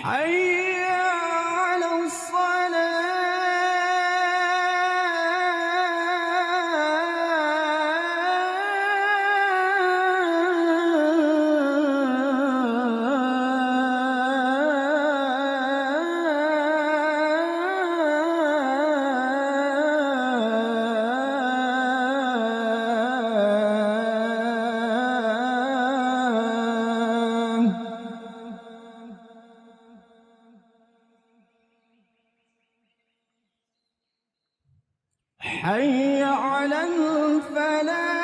حي على حي على الفلاح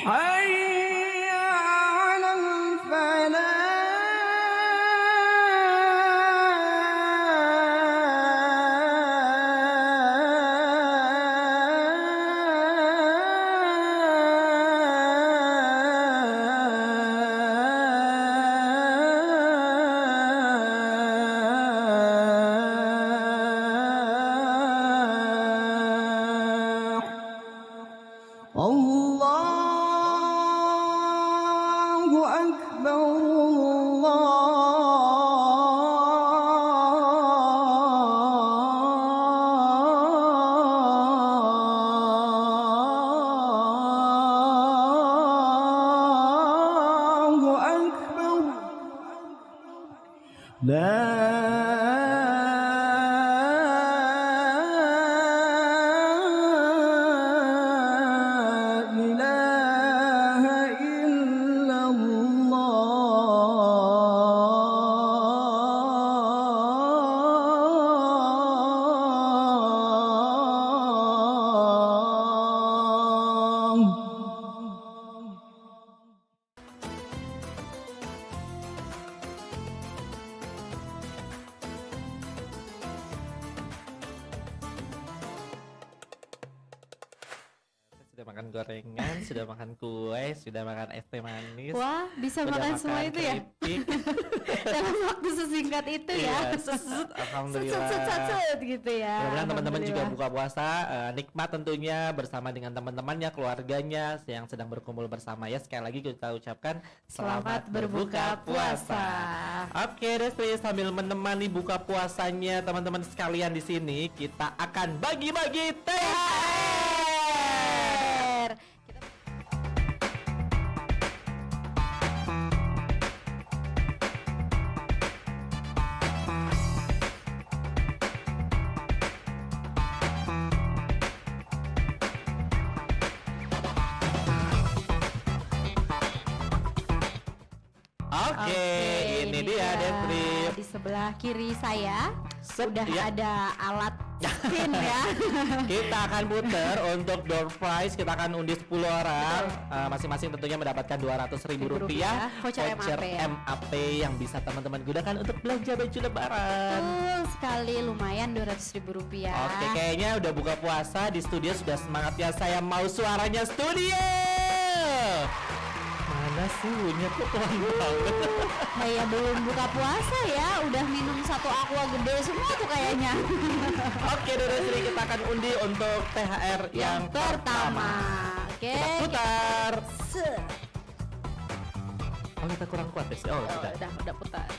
حي على الفلاح الله أكبر الله أكبر لا إله إلا الله Sudah makan gorengan, sudah makan kue, sudah makan es teh manis. Wah, bisa sudah makan semua itu ya? keripik. Dalam waktu sesingkat itu ya. Iya, alhamdulillah. Set gitu ya. Mudah-mudahan teman-teman juga Alhamdulillah. buka puasa nikmat tentunya bersama dengan teman-temannya, keluarganya yang sedang berkumpul bersama ya. Sekali lagi kita ucapkan Selamat berbuka puasa. Oke, Destri, sambil menemani buka puasanya teman-teman sekalian di sini, kita akan bagi-bagi THR. Oke, ini dia Destrip. Di sebelah kiri saya sudah ya. ada alat spin ya. Kita akan putar untuk door prize. Kita akan undi 10 orang. Masing-masing tentunya mendapatkan Rp200.000 Voucher MAP yang bisa teman-teman gunakan untuk belanja baju lebaran. Betul sekali, lumayan Rp200.000. Oke, kayaknya udah buka puasa di studio sudah semangat ya. Saya mau suaranya studio. Mana sih bunyinya kok pelan banget? Kayak belum buka puasa ya, udah minum satu aqua gede semua tuh kayaknya. Oke, Destri, kita akan undi untuk THR yang pertama. Oke. Kita putar. Oh, kita kurang kuat ya. Oh, udah putar.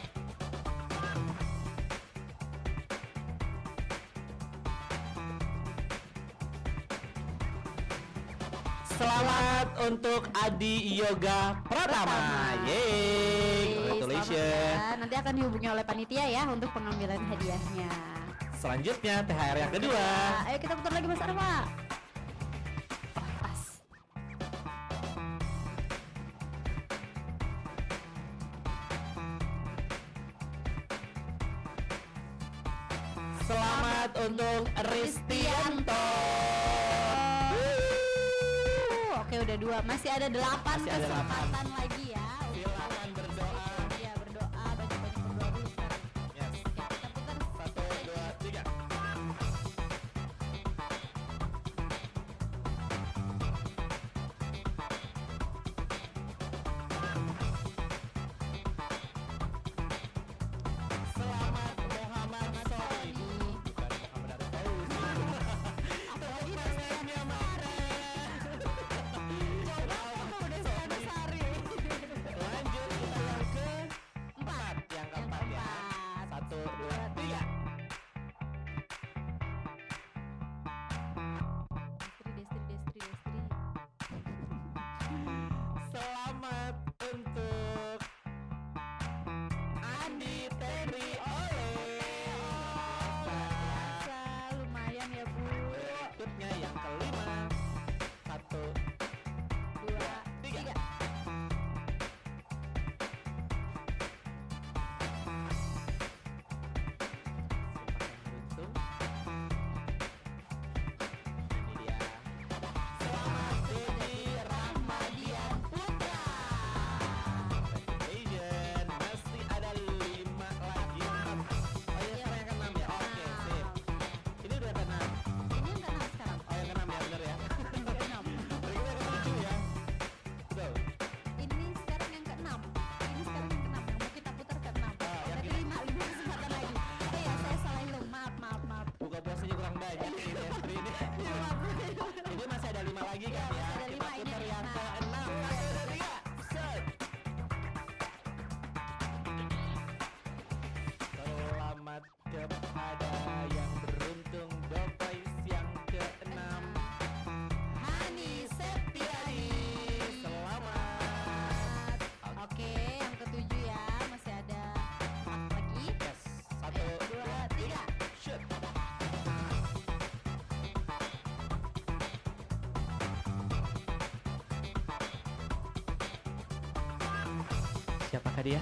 Selamat untuk Adi Yoga Pratama. Yeay, congratulations. Ya. Nanti akan dihubungi oleh panitia ya untuk pengambilan hadiahnya. Selanjutnya THR yang kedua. Ayo kita putar lagi Mas Arfa. Pas. Selamat untuk Ristianto. Oke, udah 2. Masih ada 8 Masih ada kesempatan lagi ya. Silakan berdoa. Ya, berdoa, banyak-banyak berdoa dulu sekarang. Yes. Oke, kita putar. 1, 2, 3. Selamat Muhammad Soli. Bukan Muhammad Fauzi. Apalagi namanya Lanjut kita yang keempat. Yang keempat ya. 1, 2, 3. Destri. Selamat untuk Andi Terry Oleh. Lumayan ya Bu. Berikutnya yang kelima. 1, 2, 3. Ini dia. Selamat Dedi Rahmadian Putra. Congratulations. Masih ada 5 lagi. Oh iya, sekarang yang ke-6 ya. Oke, sip. Ini udah ke-6. Ini yang ke-6 sekarang. Oh, yang ke-6 ya, bener ya. Yang ke-6. Berikutnya yang ke-7 ya. Betul. Ini sekarang yang ke-6. Ini sekarang yang ke-6. Yang mau kita putar ke-6. yang Berarti 5 kesempatan lagi. Oh ya, saya salah hitung. Maaf. Buka puasanya kurang banyak ini Destri ini. Ini masih ada 5 lagi kan ya. Masih ada Kita 5 ini. putar yang Nah. ke-6. 1, 2, 3. Set. Selamat kepada yang beruntung Dopois yang ke-6. Hani Septiani. Selamat. Oke, yang ke-7 ya. Masih ada 4 lagi. Yes. 1, 2, 3. Shoot. Siapakah dia?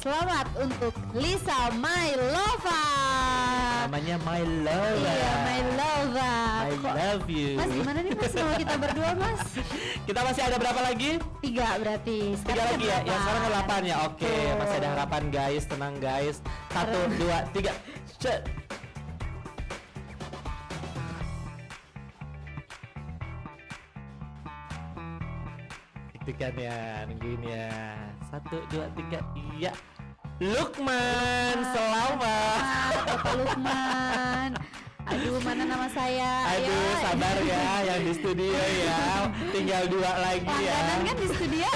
Selamat untuk Lisa My Lover. Namanya My Love. Iya, My Lover. I love you. Mas, gimana nih Mas sama kita berdua Mas? Kita masih ada berapa lagi? 3 berarti. 3 lagi ya? Yang sekarang ke-8 ya? Oke, Betul. masih ada harapan guys, tenang guys. 1, 2, 3. Shut. Deg-degan ya, nungguin ya. 1, 2, 3. Iya. Lukman, selamat. Bapak Lukman. Aduh, mana nama saya? Aduh, Ya, sabar ya yang di studio ya. Tinggal 2 lagi ya. langganan kan di studio.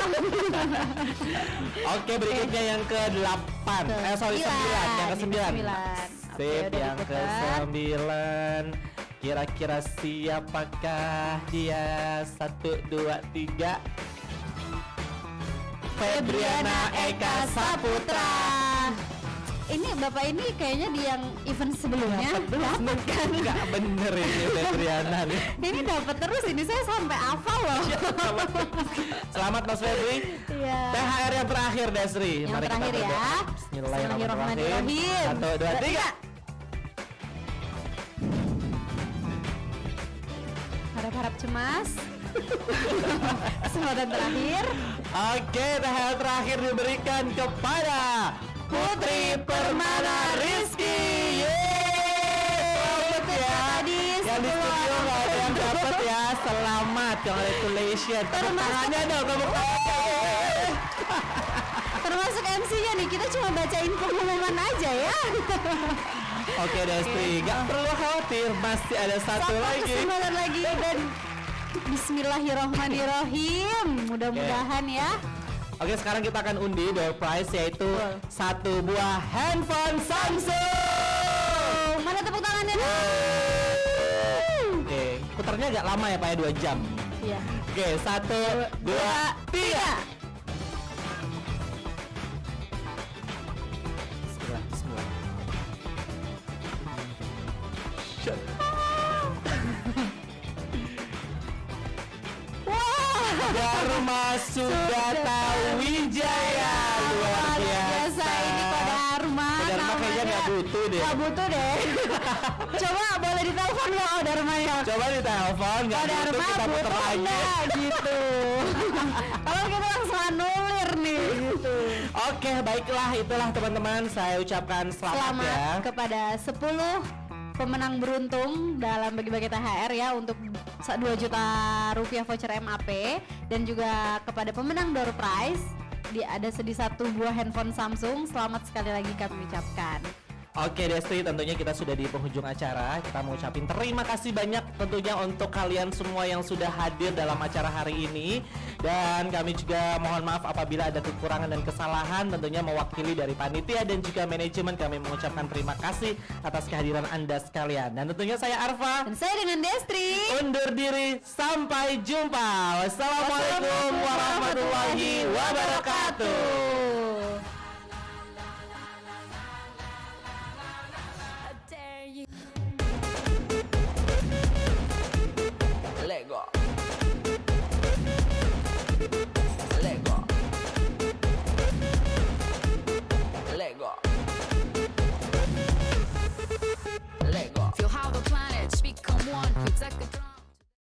Oke, berikutnya yang ke-8. Sorry, 9. Yang ke-9. Oke, Sip, udah yang diputar. ke-9. Kira-kira siapakah dia? 1, 2, 3. Febriana Eka Saputra. ini Bapak ini kayaknya di yang event sebelumnya dapat kan? Enggak bener ini Febriana nih. Ini dapat terus ini saya sampai hafal loh. Selamat Mas Febri. Iya. THR yang terakhir Desri. Yang Mari terakhir kita ya. berdoa. Bismillahirrahmanirrahim. 1, 2, 3. Harap-harap cemas. Kesempatan terakhir. Oke, THR terakhir diberikan kepada Putri Permana Rizky. Yeay, selamat ya. Tadi Yang di studio nggak ada yang dapat ya. Selamat, congratulations. Tepuk tangannya dong, tepuk tangannya. Termasuk MC-nya nih, kita cuma bacain pengumuman aja ya. Oke Destri, nggak perlu khawatir, masih ada satu lagi. Kesempatan lagi dan Bismillahirrahmanirrahim. Mudah-mudahan ya. Oke, sekarang kita akan undi door prize yaitu satu buah handphone Samsung. Mana tepuk tangannya? Oke, putarnya agak lama ya Pak ya, 2 jam. Iya. Oke, 1, 2, 3. Bismillah, bismillah. Dharma Sudata Wijaya, luar biasa. Ini Kak Dharma. Dharma kayaknya nggak butuh deh. Nggak butuh deh. Coba boleh ditelepon loh oh Dharma ya. Coba ditelepon, nggak Oh butuh Dharma kita putar butuh lagi. nggak gitu. Kalau kita langsung anulir nih gitu. Oke, baiklah, itulah teman-teman, saya ucapkan selamat ya. Kepada 10 pemenang beruntung dalam bagi-bagi THR ya untuk 2 juta rupiah voucher MAP, dan juga kepada pemenang door prize ada sedih 1 buah handphone Samsung. Selamat sekali lagi kami ucapkan. Oke Destri, tentunya kita sudah di penghujung acara. Kita mau ucapin terima kasih banyak tentunya untuk kalian semua yang sudah hadir dalam acara hari ini. Dan kami juga mohon maaf apabila ada kekurangan dan kesalahan. Tentunya mewakili dari panitia dan juga manajemen, kami mengucapkan terima kasih atas kehadiran Anda sekalian. Dan tentunya saya Arfa, Dan saya dengan Destri undur diri, sampai jumpa. Wassalamualaikum warahmatullahi wabarakatuh.